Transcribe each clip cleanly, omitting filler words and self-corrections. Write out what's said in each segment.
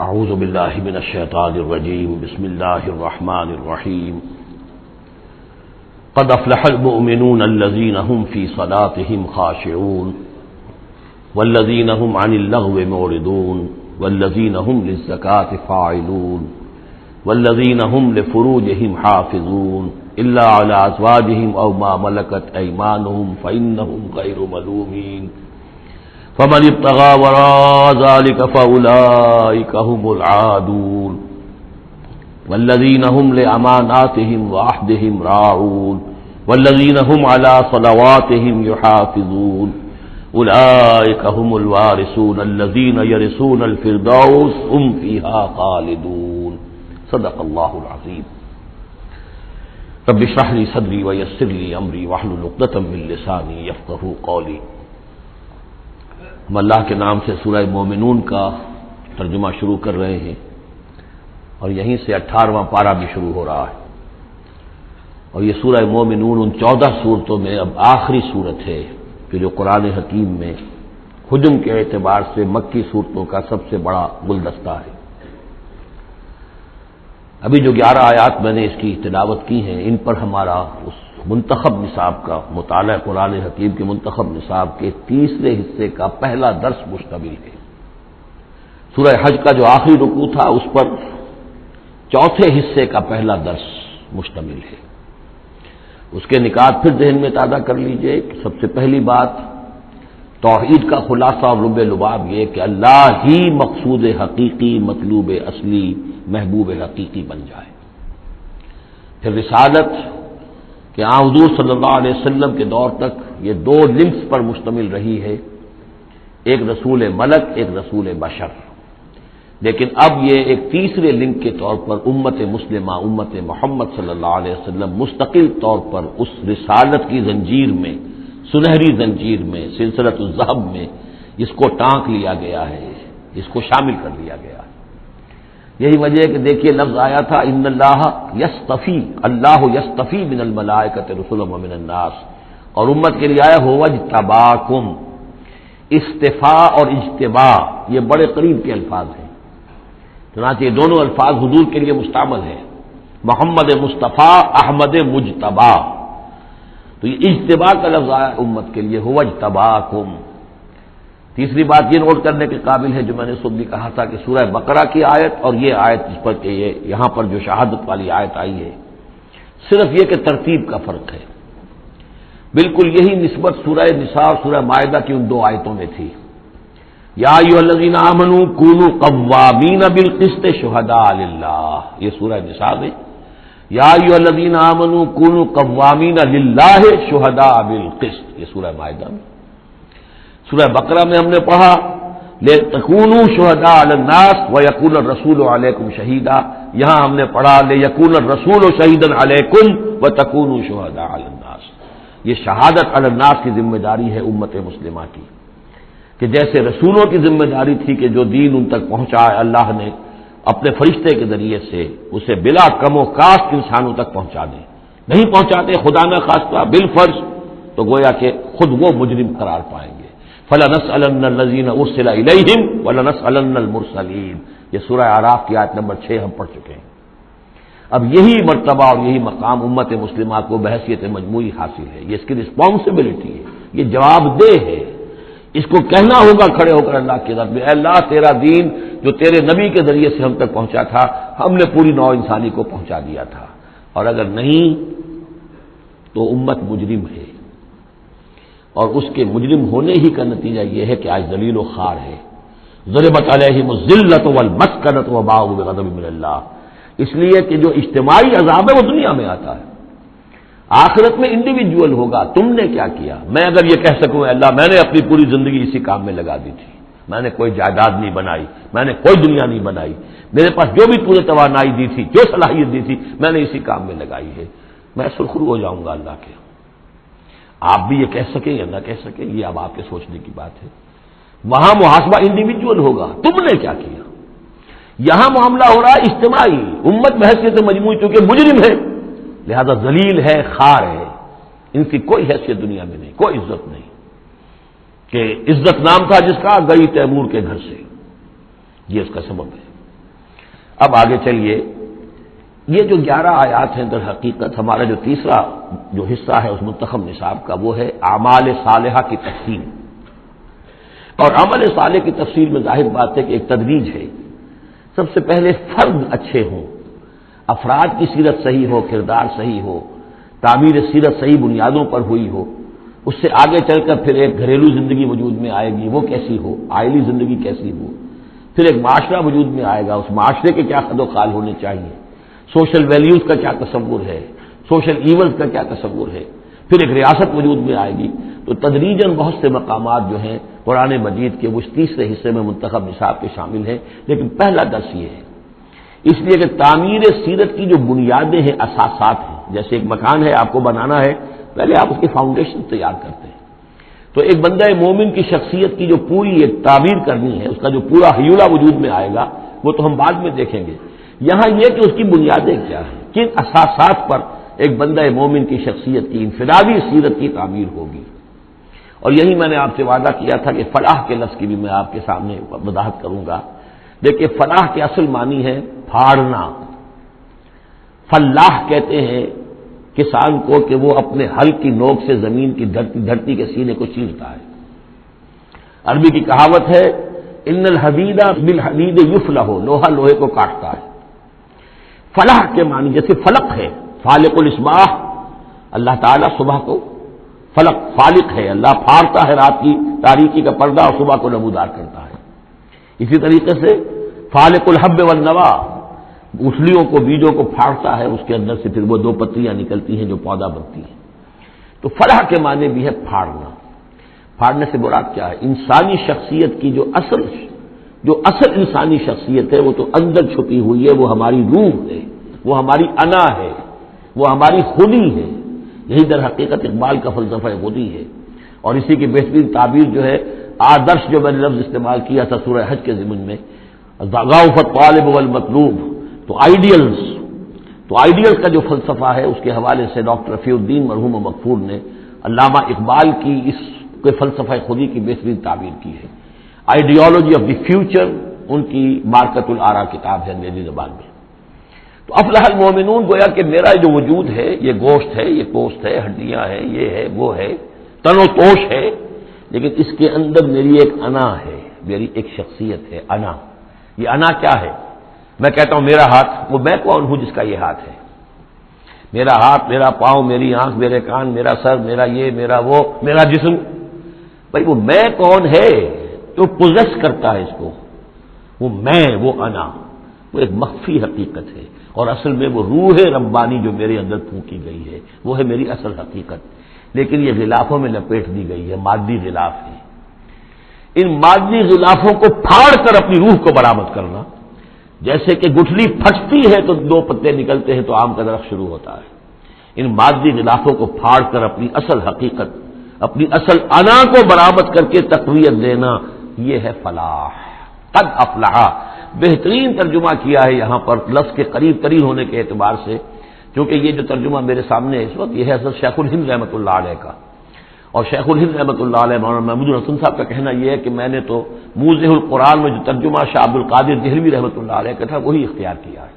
اعوذ باللہ من الشیطان الرجیم بسم اللہ الرحمن الرحیم قد افلح المؤمنون الذین هم فی صلاتهم خاشعون والذین هم عن اللغو معرضون والذین هم للزکاة فاعلون والذین هم لفروجهم حافظون الا علی ازواجهم او ما ملکت ایمانهم فانهم غیر ملومین فمن ابتغى وراء ذلك فأولئك هم العادون والذين هم لأماناتهم وعهدهم راعون والذين هم على صلواتهم يحافظون أولئك هم الوارثون الذين يرثون الفردوس هم فيها خالدون صدق الله العظيم رب اشرح لي صدري ويسر لي أمري واحلل عقدة من لساني يفقهوا قولي. ہم اللہ کے نام سے سورہ مومنون کا ترجمہ شروع کر رہے ہیں اور یہیں سے 18واں پارہ بھی شروع ہو رہا ہے، اور یہ سورہ مومنون ان 14 سورتوں میں اب آخری صورت ہے کہ جو قرآن حکیم میں حجم کے اعتبار سے مکی صورتوں کا سب سے بڑا گلدستہ ہے. ابھی جو 11 آیات میں نے اس کی تلاوت کی ہیں، ان پر ہمارا اس منتخب نصاب کا مطالعہ قرآن حکیم کے منتخب نصاب کے تیسرے حصے کا پہلا درس مشتمل ہے. سورہ حج کا جو آخری رکوع تھا اس پر چوتھے حصے کا پہلا درس مشتمل ہے. اس کے نکات پھر ذہن میں تازہ کر لیجئے کہ سب سے پہلی بات توحید کا خلاصہ اور لب لباب یہ کہ اللہ ہی مقصود حقیقی، مطلوب اصلی، محبوب حقیقی بن جائے. پھر رسالت کہ حضور صلی اللہ علیہ وسلم کے دور تک یہ 2 لنکس پر مشتمل رہی ہے، ایک رسول ملک، ایک رسول بشر، لیکن اب یہ ایک تیسرے لنک کے طور پر امت مسلمہ، امت محمد صلی اللہ علیہ وسلم مستقل طور پر اس رسالت کی زنجیر میں، سنہری زنجیر میں، سلسلۃ الذہب میں اس کو ٹانک لیا گیا ہے، اس کو شامل کر لیا گیا ہے. یہی وجہ ہے کہ دیکھیے لفظ آیا تھا ان اللہ یصطفی، اللہ یصطفی من الملائکۃ رسلا ومن الناس، اور امت کے لیے آیا هو اجتباکم. استفاء اور اجتباء یہ بڑے قریب کے الفاظ ہیں، چنانچہ یہ دونوں الفاظ حضور کے لیے مستعمل ہیں، محمد مصطفیٰ، احمد مجتبی. تو یہ اجتباء کا لفظ آیا امت کے لیے هو اجتباکم. تیسری بات یہ نوٹ کرنے کے قابل ہے جو میں نے صبح بھی کہا تھا کہ سورہ بقرہ کی آیت اور یہ آیت جس پر کہ یہ یہاں پر جو شہادت والی آیت آئی ہے، صرف یہ کہ ترتیب کا فرق ہے. بالکل یہی نسبت سورہ نساء اور سورہ مائدہ کی ان 2 آیتوں میں تھی. یا ایھا الذین آمنوا کونوا قوامین بالقسط شہداء للہ، یہ سورہ نساء میں. یا ایھا الذین آمنوا کونوا قوامین للہ شہداء بالقسط، یہ سورہ مائدہ میں. سورہ بقرہ میں ہم نے پڑھا لِتَكُونُوا شُهَدَاءَ عَلَى النَّاسِ وَيَكُونَ الرَّسُولُ عَلَيْكُمْ شَهِيدًا، یہاں ہم نے پڑھا لِيَكُونَ الرَّسُولُ شَهِيدًا عَلَيْكُمْ وَتَكُونُوا شُهَدَاءَ عَلَى النَّاسِ. یہ شہادت علی الناس کی ذمہ داری ہے امت مسلمہ کی، کہ جیسے رسولوں کی ذمہ داری تھی کہ جو دین ان تک پہنچا ہے اللہ نے اپنے فرشتے کے ذریعے سے اسے بلا کم و کاست انسانوں تک پہنچا دیں، نہیں پہنچاتے خدا نہ خواستہ بالفرض تو گویا کہ خود وہ مجرم قرار پائیں گے. فَلَنَسْأَلَنَّ الَّذِينَ أُرْسِلَ إِلَيْهِمْ وَلَنَسْأَلَنَّ الْمُرْسَلِينَ، یہ سورہ اعراف کی آیت نمبر 6 ہم پڑھ چکے ہیں. اب یہی مرتبہ اور یہی مقام امت مسلمہ کو بحیثیت مجموعی حاصل ہے. یہ اس کی رسپانسبلٹی ہے، یہ جواب دہ ہے. اس کو کہنا ہوگا کھڑے ہو کر اللہ کی ذات میں، اے اللہ تیرا دین جو تیرے نبی کے ذریعے سے ہم تک پہنچا تھا ہم نے پوری نوع انسانی کو پہنچا دیا تھا، اور اگر نہیں تو امت مجرم ہے، اور اس کے مجرم ہونے ہی کا نتیجہ یہ ہے کہ آج ذلیل و خوار ہے. ضربت علیہم الذلۃ والمسکنۃ وباءوا بغضب من اللہ. اس لیے کہ جو اجتماعی عذاب ہے وہ دنیا میں آتا ہے، آخرت میں انڈیویجول ہوگا. تم نے کیا کیا؟ میں اگر یہ کہہ سکوں اللہ میں نے اپنی پوری زندگی اسی کام میں لگا دی تھی، میں نے کوئی جائیداد نہیں بنائی، میں نے کوئی دنیا نہیں بنائی، میرے پاس جو بھی پورے توانائی دی تھی، جو صلاحیت دی تھی میں نے اسی کام میں لگائی ہے، میں سرخرو ہو جاؤں گا اللہ کے. آپ بھی یہ کہہ سکیں یا نہ کہہ سکیں یہ اب آپ کے سوچنے کی بات ہے. وہاں محاسبہ انڈیویجول ہوگا، تم نے کیا کیا. یہاں معاملہ ہو رہا ہے اجتماعی. امت بحیثیت مجموعی چونکہ مجرم ہے لہذا ذلیل ہے، خوار ہے، ان کی کوئی حیثیت دنیا میں نہیں، کوئی عزت نہیں. کہ عزت نام تھا جس کا گئی تیمور کے گھر سے، یہ اس کا سبب ہے. اب آگے چلیے، یہ جو 11 آیات ہیں در حقیقت ہمارا جو تیسرا جو حصہ ہے اس منتخب نصاب کا، وہ ہے اعمال صالحہ کی تفصیل۔ اور عمل صالح کی تفصیل میں ظاہر بات ہے کہ ایک تدریج ہے۔ سب سے پہلے فرد اچھے ہوں، افراد کی سیرت صحیح ہو، کردار صحیح ہو، تعمیر سیرت صحیح بنیادوں پر ہوئی ہو، اس سے آگے چل کر پھر ایک گھریلو زندگی وجود میں آئے گی، وہ کیسی ہو، عائلی زندگی کیسی ہو، پھر ایک معاشرہ وجود میں آئے گا، اس معاشرے کے کیا خد و خال ہونے چاہیے، سوشل ویلیوز کا کیا تصور ہے، سوشل ایونٹس کا کیا تصور ہے، پھر ایک ریاست وجود میں آئے گی۔ تو تدریجاً بہت سے مقامات جو ہیں قرآن مجید کے وہ اس تیسرے حصے میں منتخب نصاب کے شامل ہیں، لیکن پہلا درس یہ ہے، اس لیے کہ تعمیر سیرت کی جو بنیادیں ہیں، اساسات ہیں، جیسے ایک مکان ہے آپ کو بنانا ہے، پہلے آپ اس کی فاؤنڈیشن تیار کرتے ہیں، تو ایک بندہ مومن کی شخصیت کی جو پوری ایک تعمیر کرنی ہے، اس کا جو پورا حیولہ وجود میں آئے گا، وہ تو ہم بعد میں دیکھیں گے۔ یہاں یہ کہ اس کی بنیادیں کیا ہیں، کن اساسات پر ایک بندہ مومن کی شخصیت کی انفرادی سیرت کی تعمیر ہوگی۔ اور یہی میں نے آپ سے وعدہ کیا تھا کہ فلاح کے لفظ کی بھی میں آپ کے سامنے وضاحت کروں گا۔ دیکھیے، فلاح کے اصل معنی ہے پھاڑنا۔ فلاح کہتے ہیں کسان کو کہ وہ اپنے ہل کی نوک سے زمین کی دھرتی کے سینے کو چیرتا ہے۔ عربی کی کہاوت ہے ان الحدید بالحدید یفلح، لوہا لوہے کو کاٹتا ہے۔ فلاح کے معنی جیسے فلق ہے، فالق الاصباح، اللہ تعالیٰ صبح کو فلق فالق ہے، اللہ پھاڑتا ہے رات کی تاریکی کا پردہ اور صبح کو نمودار کرتا ہے۔ اسی طریقے سے فالق الحب والنوا، گٹھلیوں کو، بیجوں کو پھاڑتا ہے، اس کے اندر سے پھر وہ 2 پتیاں نکلتی ہیں جو پودا بنتی ہیں۔ تو فلاح کے معنی بھی ہے پھاڑنا۔ پھاڑنے سے مراد کیا ہے؟ انسانی شخصیت کی جو اصل انسانی شخصیت ہے، وہ تو اندر چھپی ہوئی ہے، وہ ہماری روح ہے، وہ ہماری انا ہے، وہ ہماری خودی ہے۔ یہی در حقیقت اقبال کا فلسفہ خودی ہے، اور اسی کی بہترین تعبیر جو ہے آدرش، جو میں نے لفظ استعمال کیا تھا سورہ حج کے ضمن میں، ضعف الطالب والمطلوب، تو آئیڈیلز کا جو فلسفہ ہے، اس کے حوالے سے ڈاکٹر رفیع الدین مرحوم مغفور نے علامہ اقبال کی اس کے فلسفہ خودی کی بہترین تعبیر کی ہے۔ آئیڈیالوجی آف دی فیوچر ان کی مارکت الآرا کتاب ہے انگریزی زبان میں۔ تو افلح المومنون، گویا کہ میرا جو وجود ہے، یہ گوشت ہے، یہ پوست ہے، ہڈیاں ہیں، یہ ہے، وہ ہے، تن و توش ہے، لیکن اس کے اندر میری ایک انا ہے، میری ایک شخصیت ہے، انا۔ یہ انا کیا ہے؟ میں کہتا ہوں میرا ہاتھ، وہ میں کون ہوں جس کا یہ ہاتھ ہے؟ میرا ہاتھ، میرا پاؤں، میری آنکھ، میرے کان، میرا سر، میرا یہ، میرا وہ، میرا جسم، بھائی وہ میں کون ہے جو پوزیس کرتا ہے اس کو؟ وہ میں، وہ انا، وہ ایک مخفی حقیقت ہے، اور اصل میں وہ روح ربانی جو میرے اندر پھونکی گئی ہے، وہ ہے میری اصل حقیقت، لیکن یہ غلافوں میں لپیٹ دی گئی ہے، مادی غلاف ہے۔ ان مادی غلافوں کو پھاڑ کر اپنی روح کو برآمد کرنا، جیسے کہ گٹھلی پھٹتی ہے تو 2 پتے نکلتے ہیں تو آم کا درخت شروع ہوتا ہے، ان مادی غلافوں کو پھاڑ کر اپنی اصل حقیقت، اپنی اصل انا کو برآمد کر کے تقویت دینا، یہ ہے فلاح۔ قد افلح، بہترین ترجمہ کیا ہے یہاں پر لفظ کے قریب ترین ہونے کے اعتبار سے، کیونکہ یہ جو ترجمہ میرے سامنے ہے اس وقت، یہ ہے حضرت شیخ الہند رحمۃ اللہ علیہ کا، اور شیخ الہند رحمۃ اللہ علیہ مولانا محمود الحسن صاحب کا کہنا یہ ہے کہ میں نے تو موضح القرآن میں جو ترجمہ شاہ عبد القادر دہلوی رحمۃ اللہ علیہ کا تھا وہی اختیار کیا ہے۔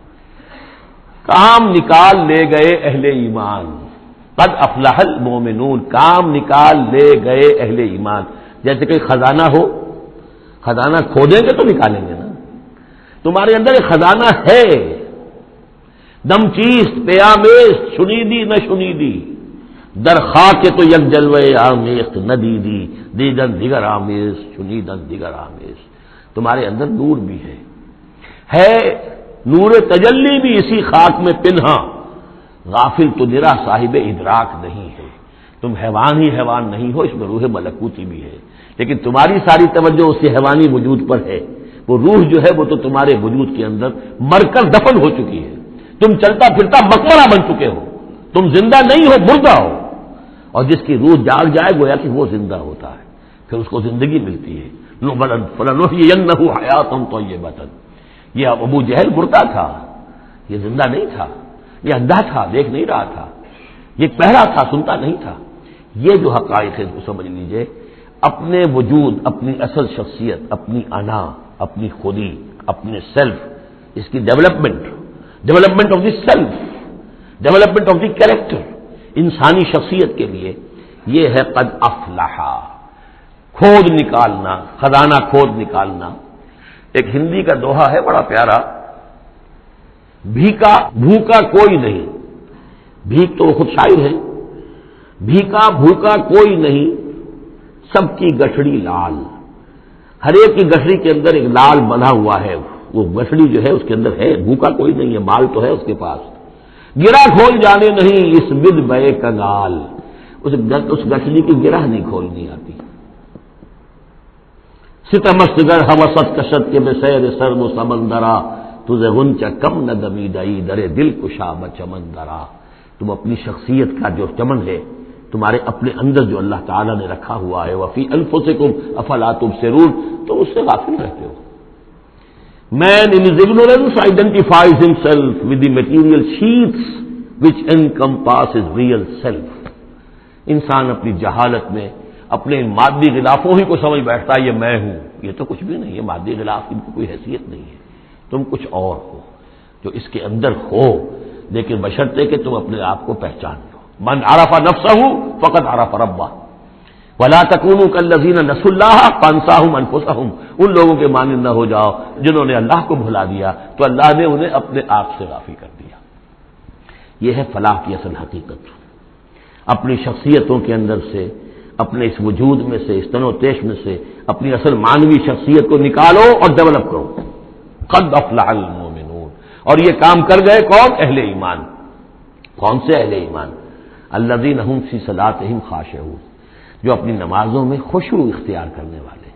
کام نکال لے گئے اہل ایمان، قد افلح المومنون، کام نکال لے گئے اہل ایمان، جیسے کہ خزانہ ہو، خزانہ کھودیں گے تو نکالیں گے نا، تمہارے اندر ایک خزانہ ہے، دم چیست پیامیست، شنیدی نہ شنیدی، در خاک تو یک جلوے آمیخت نہ دیدی، دیدن دیگر آمیز، شنیدن دیگر آمیز، تمہارے اندر نور بھی ہے نور تجلی بھی اسی خاک میں پنہاں، غافل تو نرا صاحب ادراک نہیں ہے، تم حیوان ہی حیوان نہیں ہو، اس میں روح ملکوتی بھی ہے، لیکن تمہاری ساری توجہ اسی حیوانی وجود پر ہے، وہ روح جو ہے وہ تو تمہارے وجود کے اندر مر کر دفن ہو چکی ہے، تم چلتا پھرتا مقبرہ بن چکے ہو، تم زندہ نہیں ہو، مردہ ہو، اور جس کی روح جاگ جائے گویا کہ وہ زندہ ہوتا ہے، پھر اس کو زندگی ملتی ہے۔ فَلَنُحْيِيَنَّهُ حَيَاةً طَيِّبَةً، یہ ابو جہل مردہ تھا، یہ زندہ نہیں تھا، یہ اندھا تھا، دیکھ نہیں رہا تھا، یہ بہرا تھا، سنتا نہیں تھا۔ یہ جو حقائق ہے اس کو سمجھ لیجئے، اپنے وجود، اپنی اصل شخصیت، اپنی انا، اپنی خودی، اپنے سیلف، اس کی development of the self, development of the character, انسانی شخصیت کے لیے یہ ہے قد افلح، کھود نکالنا، خزانہ کھود نکالنا۔ ایک ہندی کا دوہا ہے بڑا پیارا، بھوکا کوئی نہیں، بھیک تو خود شاعر ہے، بھوکا کوئی نہیں، سب کی گٹھڑی لال، ہر ایک کی گٹھڑی کے اندر ایک لال بندھا ہوا ہے، وہ گٹھڑی جو ہے اس کے اندر ہے، بھوکا کوئی نہیں ہے، مال تو ہے اس کے پاس، گرہ کھول جانے نہیں اس بد بے کنگال، اس گٹھڑی کی گرہ نہیں کھولنی آتی۔ ستمست گر حوست کشت کے بے سیر سرم و سمندرا، تجھے غنچہ کم نہ دمی دئی درے دل کشا بچمندرا۔ تم اپنی شخصیت کا جو چمن ہے تمہارے اپنے اندر جو اللہ تعالیٰ نے رکھا ہوا ہے، وفی انفسکم افلا تبصرون، تو اس سے غافل رہتے ہو۔ Man in his ignorance identifies himself with the material sheaths which encompass his real self۔ انسان اپنی جہالت میں اپنے مادی غلافوں ہی کو سمجھ بیٹھتا ہے یہ میں ہوں، یہ تو کچھ بھی نہیں ہے، مادی غلاف ان کی کوئی حیثیت نہیں ہے، تم کچھ اور ہو جو اس کے اندر ہو، لیکن بشرطے کہ تم اپنے آپ کو پہچان لو۔ من عرف نفسہ فقد عرف ربہ ولا تکونوا کالذین نسوا اللہ فانساہم انفسہم، ان لوگوں کے مانند نہ ہو جاؤ جنہوں نے اللہ کو بھلا دیا تو اللہ نے انہیں اپنے آپ سے غافل کر دیا۔ یہ ہے فلاح کی اصل حقیقت، اپنی شخصیتوں کے اندر سے، اپنے اس وجود میں سے، اس تن و تیش میں سے اپنی اصل مانوی شخصیت کو نکالو اور ڈیولپ کرو۔ قد افلح المؤمنون، اور یہ کام کر گئے کون؟ اہل ایمان۔ کون سے اہل ایمان؟ الذین هم فی صلاتہم خاشعون، جو اپنی نمازوں میں خشوع اختیار کرنے والے،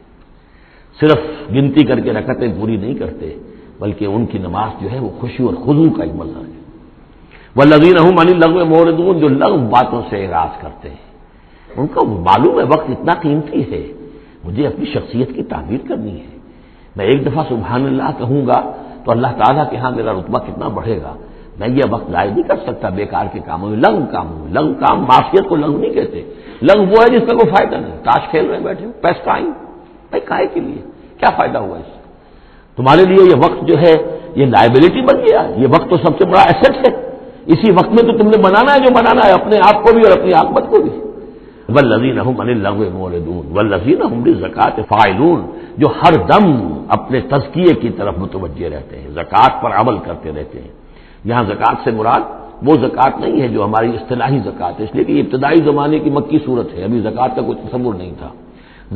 صرف گنتی کر کے رکعتیں پوری نہیں کرتے بلکہ ان کی نماز جو ہے وہ خشوع اور خضوع کا ایک مظہر ہے۔ والذین هم عن اللغو معرضون، جو لغو باتوں سے اعراض کرتے ہیں، ان کو معلوم ہے وقت اتنا قیمتی ہے، مجھے اپنی شخصیت کی تعمیر کرنی ہے، میں ایک دفعہ سبحان اللہ کہوں گا تو اللہ تعالیٰ کے ہاں میرا رتبہ کتنا بڑھے گا، میں یہ وقت ضائع نہیں کر سکتا بیکار کے کاموں میں، لغو کاموں میں۔ لغو کام، معصیت کو لغو نہیں کہتے، لغو وہ ہے جس کا کوئی فائدہ نہیں، تاش کھیل رہے بیٹھے ہو، پیس ٹائم، بھائی کائے کے لیے، کیا فائدہ ہوا اس سے؟ تمہارے لیے یہ وقت جو ہے یہ لائبلٹی بن گیا، یہ وقت تو سب سے بڑا ایسٹ ہے، اسی وقت میں تو تم نے بنانا ہے جو بنانا ہے، اپنے آپ کو بھی اور اپنی عاقبت کو بھی۔ والذین هم عن اللغو معرضون والذین هم للزکاۃ فاعلون، جو ہر دم اپنے تزکیے کی طرف متوجہ رہتے ہیں، زکوٰۃ پر عمل کرتے رہتے ہیں۔ یہاں زکوٰۃ سے مراد وہ زکوٰۃ نہیں ہے جو ہماری اصطلاحی زکوٰۃ ہے، اس لیے کہ یہ ابتدائی زمانے کی مکی صورت ہے، ابھی زکوٰۃ کا کوئی تصور نہیں تھا۔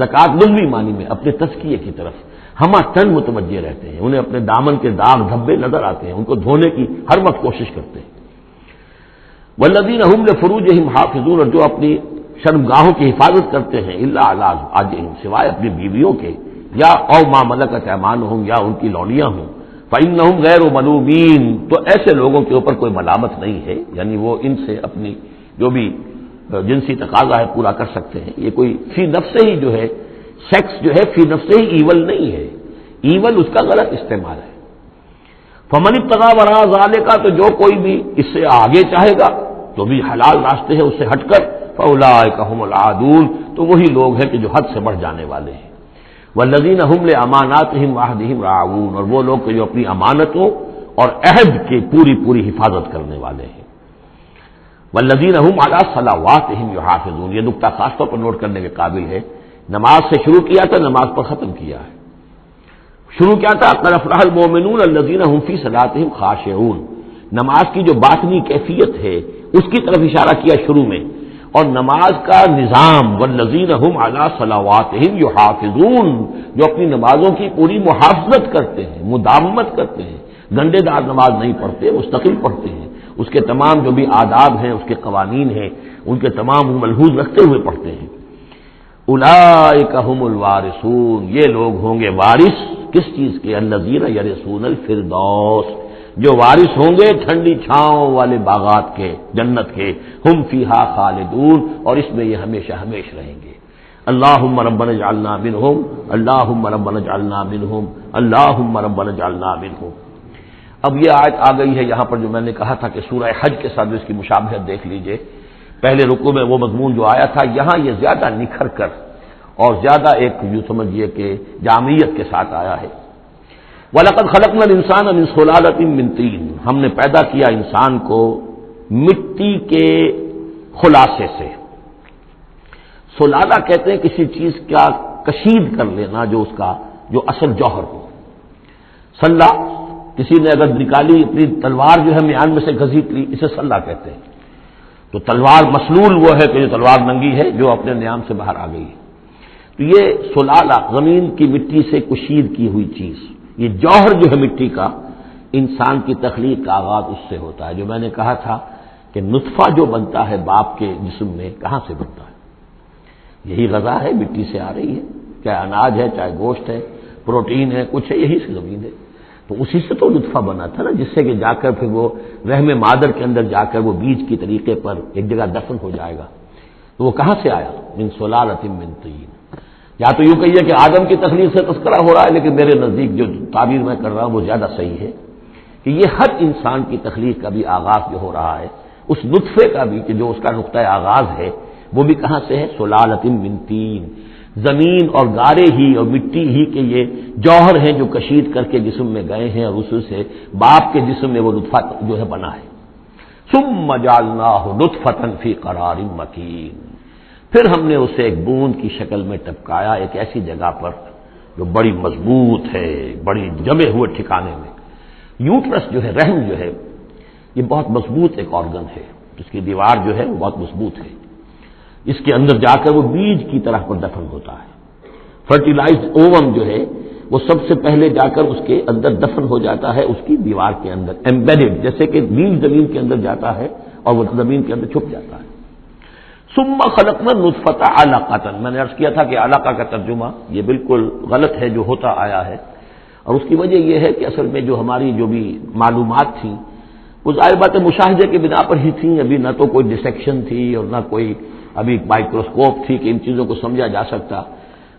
زکوٰۃ لغوی معنی میں اپنے تزکیے کی طرف ہمہ تن متوجہ رہتے ہیں، انہیں اپنے دامن کے داغ دھبے نظر آتے ہیں، ان کو دھونے کی ہر وقت کوشش کرتے ہیں۔ والذین هم لفروجہم حافظون، اور جو اپنی شرمگاہوں کی حفاظت کرتے ہیں، الا علی ازواجہم، سوائے اپنی بیویوں کے، یا او ما ملکت ایمانہم، یا ان کی لونیاں ہوں، فإنہم غیر ملومین، تو ایسے لوگوں کے اوپر کوئی ملامت نہیں ہے، یعنی وہ ان سے اپنی جو بھی جنسی تقاضا ہے پورا کر سکتے ہیں۔ یہ کوئی فی نفس ہی جو ہے، سیکس جو ہے فی نفس ہی ایول نہیں ہے، ایول اس کا غلط استعمال ہے۔ فمن ابتغى وراء ذلك، تو جو کوئی بھی اس سے آگے چاہے گا جو بھی حلال راستے ہیں اس سے ہٹ کر، فاولئک هم العادون، تو وہی لوگ ہیں کہ جو حد سے بڑھ جانے والے ہیں۔ والذین هم لاماناتهم وعهدهم راعون، اور وہ لوگ کہ جو اپنی امانتوں اور عہد کی پوری پوری حفاظت کرنے والے ہیں۔ والذین هم علی صلواتهم یحافظون، یہ نقطہ خاص طور پر نوٹ کرنے کے قابل ہے، نماز سے شروع کیا تھا، نماز پر ختم کیا ہے۔ شروع کیا تھا قد افلح المؤمنون الذین هم فی صلاتهم خاشعون، نماز کی جو باطنی کیفیت ہے اس کی طرف اشارہ کیا شروع میں، اور نماز کا نظام والذین هم علی صلواتهم یحافظون، جو اپنی نمازوں کی پوری محافظت کرتے ہیں، مداومت کرتے ہیں، گنڈے دار نماز نہیں پڑھتے، مستقل پڑھتے ہیں، اس کے تمام جو بھی آداب ہیں، اس کے قوانین ہیں، ان کے تمام ملحوظ رکھتے ہوئے پڑھتے ہیں۔ اولئک هم الوارثون، یہ لوگ ہوں گے وارث کس چیز کے؟ الذین یرثون الفردوس، جو وارث ہوں گے ٹھنڈی چھاؤں والے باغات کے، جنت کے، ہم فیہا خالدون، اور اس میں یہ ہمیشہ ہمیش رہیں گے۔ اللہم ربنا اجعلنا منہم، اللہم ربنا اجعلنا منہم، اللہم ربنا اجعلنا منہم۔ اب یہ آیت آ گئی ہے یہاں پر جو میں نے کہا تھا کہ سورہ حج کے ساتھ اس کی مشابہت دیکھ لیجئے، پہلے رکوع میں وہ مضمون جو آیا تھا، یہاں یہ زیادہ نکھر کر اور زیادہ ایک یوں سمجھیے کہ جامعیت کے ساتھ آیا ہے۔ وَلَقَدْ خَلَقْنَا الْإِنسَانَ مِنْ صُلَالَةٍ مِّن طِينٍ، ہم نے پیدا کیا انسان کو مٹی کے خلاصے سے۔ سلالہ کہتے ہیں کسی چیز کا کشید کر لینا جو اصل جوہر ہو۔ سلہ کسی نے اگر نکالی اپنی تلوار جو ہے میان میں سے گھسیٹ لی، اسے سلہ کہتے ہیں۔ تو تلوار مسلول وہ ہے کہ جو تلوار ننگی ہے، جو اپنے نیام سے باہر آ گئی ہے۔ تو یہ سلالہ زمین کی مٹی سے کشید کی ہوئی چیز، یہ جوہر جو ہے مٹی کا، انسان کی تخلیق کا آغاز اس سے ہوتا ہے۔ جو میں نے کہا تھا کہ نطفہ جو بنتا ہے باپ کے جسم میں، کہاں سے بنتا ہے؟ یہی غذا ہے، مٹی سے آ رہی ہے، چاہے اناج ہے، چاہے گوشت ہے، پروٹین ہے، کچھ ہے، یہی سے زمین ہے۔ تو اسی سے تو نطفہ بنا تھا نا، جس سے کہ جا کر پھر وہ رحم مادر کے اندر جا کر وہ بیج کی طریقے پر ایک جگہ دفن ہو جائے گا۔ تو وہ کہاں سے آیا؟ من صلالۃ من طین۔ یا تو یوں کہیے کہ آدم کی تخلیق سے تذکرہ ہو رہا ہے، لیکن میرے نزدیک جو تعبیر میں کر رہا ہوں وہ زیادہ صحیح ہے کہ یہ ہر انسان کی تخلیق کا بھی آغاز جو ہو رہا ہے، اس نطفے کا بھی کہ جو اس کا نقطہ آغاز ہے، وہ بھی کہاں سے ہے؟ صلالۃ من طین۔ زمین اور گارے ہی اور مٹی ہی کے یہ جوہر ہیں جو کشید کر کے جسم میں گئے ہیں، اور اس سے باپ کے جسم میں وہ نطفہ جو ہے بنا ہے۔ ثم جعلناہ نطفۃ فی قرار مکین، پھر ہم نے اسے ایک بوند کی شکل میں ٹپکایا ایک ایسی جگہ پر جو بڑی مضبوط ہے، بڑی جمے ہوئے ٹھکانے میں۔ یوٹرس جو ہے، رحم جو ہے، یہ بہت مضبوط ایک آرگن ہے، اس کی دیوار جو ہے وہ بہت مضبوط ہے۔ اس کے اندر جا کر وہ بیج کی طرح پر دفن ہوتا ہے۔ فرٹیلائزڈ اووم جو ہے وہ سب سے پہلے جا کر اس کے اندر دفن ہو جاتا ہے، اس کی دیوار کے اندر ایمبیڈڈ، جیسے کہ بیج زمین کے اندر جاتا ہے اور وہ زمین کے اندر چھپ جاتا ہے۔ ثم خلقنا النطفۃ علقۃ، میں نے عرض کیا تھا کہ علقہ کا ترجمہ یہ بالکل غلط ہے جو ہوتا آیا ہے، اور اس کی وجہ یہ ہے کہ اصل میں جو ہماری جو بھی معلومات تھیں وہ ظاہر بات ہے مشاہدے کی بنا پر ہی تھیں، ابھی نہ تو کوئی ڈسیکشن تھی اور نہ کوئی ابھی مائکروسکوپ تھی کہ ان چیزوں کو سمجھا جا سکتا۔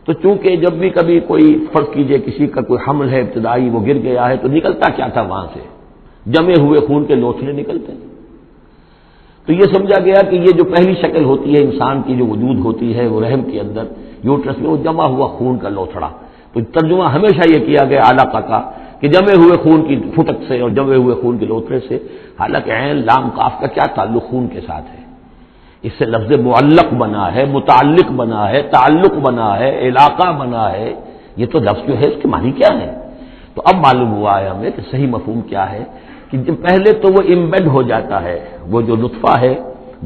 تو چونکہ جب بھی کبھی کوئی فرض کیجئے کسی کا کوئی حمل ہے ابتدائی، وہ گر گیا ہے، تو نکلتا کیا تھا وہاں سے؟ جمے ہوئے خون کے لوتھڑے نکلتے ہیں۔ تو یہ سمجھا گیا کہ یہ جو پہلی شکل ہوتی ہے انسان کی جو وجود ہوتی ہے وہ رحم کے اندر یوٹرس میں، وہ جمع ہوا خون کا لوتھڑا۔ تو ترجمہ ہمیشہ یہ کیا گیا علقہ کا کہ جمے ہوئے خون کی پھٹک سے اور جمے ہوئے خون کے لوتھڑے سے، حالانکہ عین لام قاف کا کیا تعلق خون کے ساتھ ہے؟ اس سے لفظ معلق بنا ہے، متعلق بنا ہے، تعلق بنا ہے، علاقہ بنا ہے۔ یہ تو لفظ جو ہے اس کے معنی کیا ہے؟ تو اب معلوم ہوا ہے ہمیں کہ صحیح مفہوم کیا ہے کہ جب پہلے تو وہ امبیڈ ہو جاتا ہے، وہ جو نطفہ ہے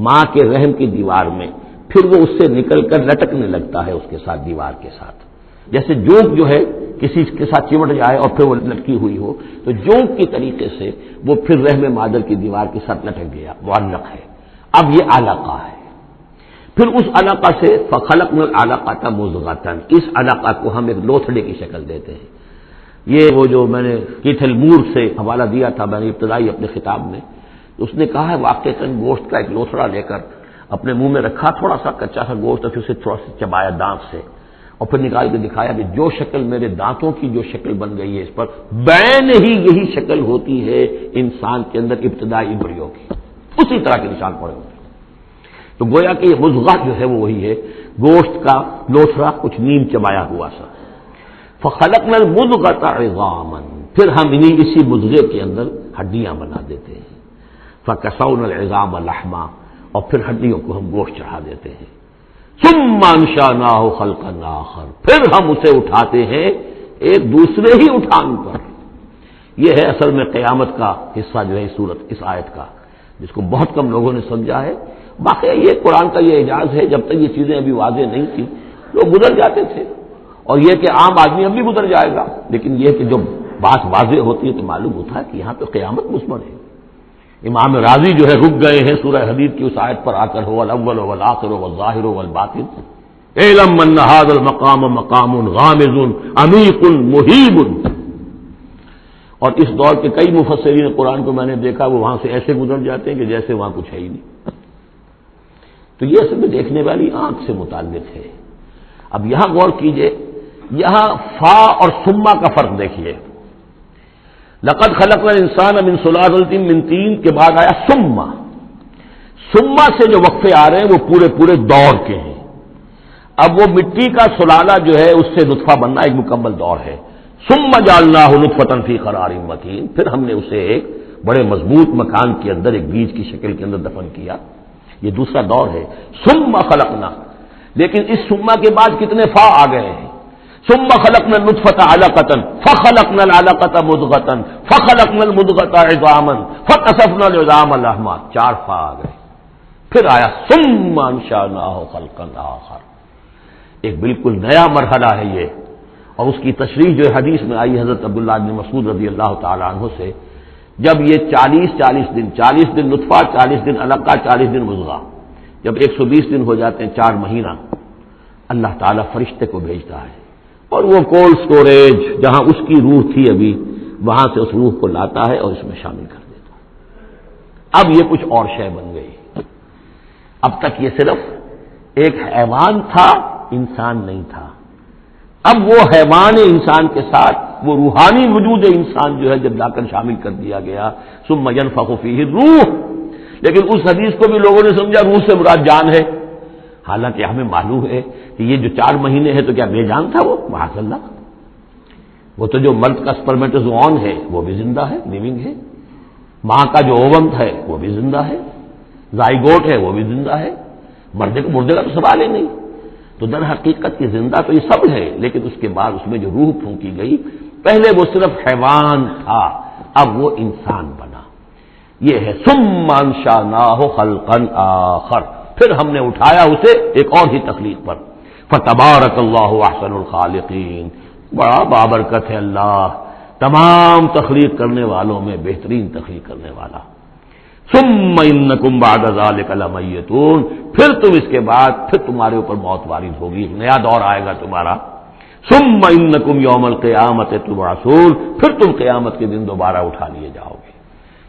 ماں کے رحم کی دیوار میں، پھر وہ اس سے نکل کر لٹکنے لگتا ہے اس کے ساتھ، دیوار کے ساتھ، جیسے جونک جو ہے کسی کے ساتھ چمٹ جائے اور پھر وہ لٹکی ہوئی ہو، تو جونک کی طریقے سے وہ پھر رحم مادر کی دیوار کے ساتھ لٹک گیا، معلق ہے۔ اب یہ علقہ ہے۔ پھر اس علقہ سے فخلقنا العلقۃ مضغۃ، اس علقہ کو ہم ایک لوتھڑے کی شکل دیتے ہیں۔ یہ وہ جو میں نے کیتھل مور سے حوالہ دیا تھا میں نے ابتدائی اپنے خطاب میں، اس نے کہا ہے واقعتاً گوشت کا ایک لوتھڑا لے کر اپنے منہ میں رکھا، تھوڑا سا کچا سا گوشت، اور پھر اسے تھوڑا سا چبایا دانت سے، اور پھر نکال کے دکھایا کہ جو شکل میرے دانتوں کی جو شکل بن گئی ہے اس پر بین ہی یہی شکل ہوتی ہے انسان کے اندر ابتدائی ایمبریو کی، اسی طرح کے نشان پڑے ہوتے ہیں۔ تو گویا کہ یہ مضغہ جو ہے وہ وہی ہے، گوشت کا لوتھڑا کچھ نیم چبایا ہوا سا۔ فخلقنا المضغۃ عظاما، پھر ہم اسی مضغے کے اندر ہڈیاں بنا دیتے ہیں۔ فکسونا العظام لحما، اور پھر ہڈیوں کو ہم گوشت چڑھا دیتے ہیں۔ ثم انشأناہ خلقا آخر، پھر ہم اسے اٹھاتے ہیں ایک دوسرے ہی اٹھان پر۔ یہ ہے اصل میں قیامت کا حصہ جو ہے اس آیت کا، جس کو بہت کم لوگوں نے سمجھا ہے۔ باقی یہ قرآن کا یہ اعجاز ہے، جب تک یہ چیزیں ابھی واضح نہیں تھی لوگ گزر جاتے تھے، اور یہ کہ عام آدمی اب بھی گزر جائے گا، لیکن یہ کہ جب بات واضح ہوتی ہے تو معلوم ہوتا ہے کہ یہاں تو قیامت مثمر ہے۔ امام راضی جو ہے رک گئے ہیں سورہ حدید کی اس آیت پر آ کر، هو الاول والآخر والظاہر والباطن اعلم ان هذا المقام مقام غامض عمیق محیب۔ اور اس دور کے کئی مفسرین قرآن کو میں نے دیکھا وہ وہاں سے ایسے گزر جاتے ہیں کہ جیسے وہاں کچھ ہے ہی نہیں۔ تو یہ اصل میں دیکھنے والی آنکھ سے متعلق ہے۔ اب یہاں غور کیجئے، یہاں فا اور سما کا فرق دیکھیے۔ لقد خلقنا الانسان من صلالۃ من طین کے بعد آیا سما۔ سما سے جو وقفے آ رہے ہیں وہ پورے دور کے ہیں۔ اب وہ مٹی کا سلالہ جو ہے اس سے نطفہ بننا ایک مکمل دور ہے، ثم جعلناہ نطفۃ فی قرار مکین، پھر ہم نے اسے ایک بڑے مضبوط مکان کے اندر ایک بیج کی شکل کے اندر دفن کیا. یہ دوسرا دور ہے. ثم خلقنا، لیکن اس ثم کے بعد کتنے فا آ گئے ہیں. ثم خلقنا النطفۃ علقۃ فخلقنا العلقۃ مضغۃ فخلقنا المضغۃ عظاما فکسونا العظام لحما، 4 فا آ گئے. پھر آیا ثم انشأناہ خلقا آخر، ایک بالکل نیا مرحلہ ہے یہ. اور اس کی تشریح جو حدیث میں آئی حضرت عبداللہ بن مسعود رضی اللہ تعالی عنہ سے، جب یہ 40 دن نطفہ، 40 دن علقہ، 40 دن مضغہ، جب 120 دن ہو جاتے ہیں، 4 مہینہ، اللہ تعالیٰ فرشتے کو بھیجتا ہے اور وہ کولڈ سٹوریج جہاں اس کی روح تھی ابھی، وہاں سے اس روح کو لاتا ہے اور اس میں شامل کر دیتا ہے. اب یہ کچھ اور شے بن گئی. اب تک یہ صرف ایک حیوان تھا، انسان نہیں تھا. اب وہ حیوان انسان کے ساتھ وہ روحانی وجود انسان جو ہے جب لا کر شامل کر دیا گیا، ثم ينفخ فیہ الروح. لیکن اس حدیث کو بھی لوگوں نے سمجھا روح سے مراد جان ہے، حالانکہ ہمیں معلوم ہے کہ یہ جو 4 مہینے ہے تو کیا بے جان تھا وہ؟ معاذ اللہ، وہ تو جو مرد کا سپرمیٹوزوون ہے وہ بھی زندہ ہے، لیونگ ہے. ماں کا جو اووم ہے وہ بھی زندہ ہے، زائگوٹ ہے وہ بھی زندہ ہے. مردے کا تو سوال ہی نہیں. تو در حقیقت یہ زندہ تو یہ سب ہے، لیکن اس کے بعد اس میں جو روح پھونکی گئی، پہلے وہ صرف حیوان تھا، اب وہ انسان بنا. یہ ہے ثم انشأناہ خلقا آخر، پھر ہم نے اٹھایا اسے ایک اور ہی تخلیق پر. فتبارک اللہ احسن الخالقین، بڑا بابرکت ہے اللہ تمام تخلیق کرنے والوں میں بہترین تخلیق کرنے والا. ثم انکم بعد ذلک لمیتون، پھر تم اس کے بعد پھر تمہارے اوپر موت وارد ہوگی، ایک نیا دور آئے گا تمہارا. ثم انکم یوم القیامت تبعثون، پھر تم قیامت کے دن دوبارہ اٹھا لیے جاؤ گے.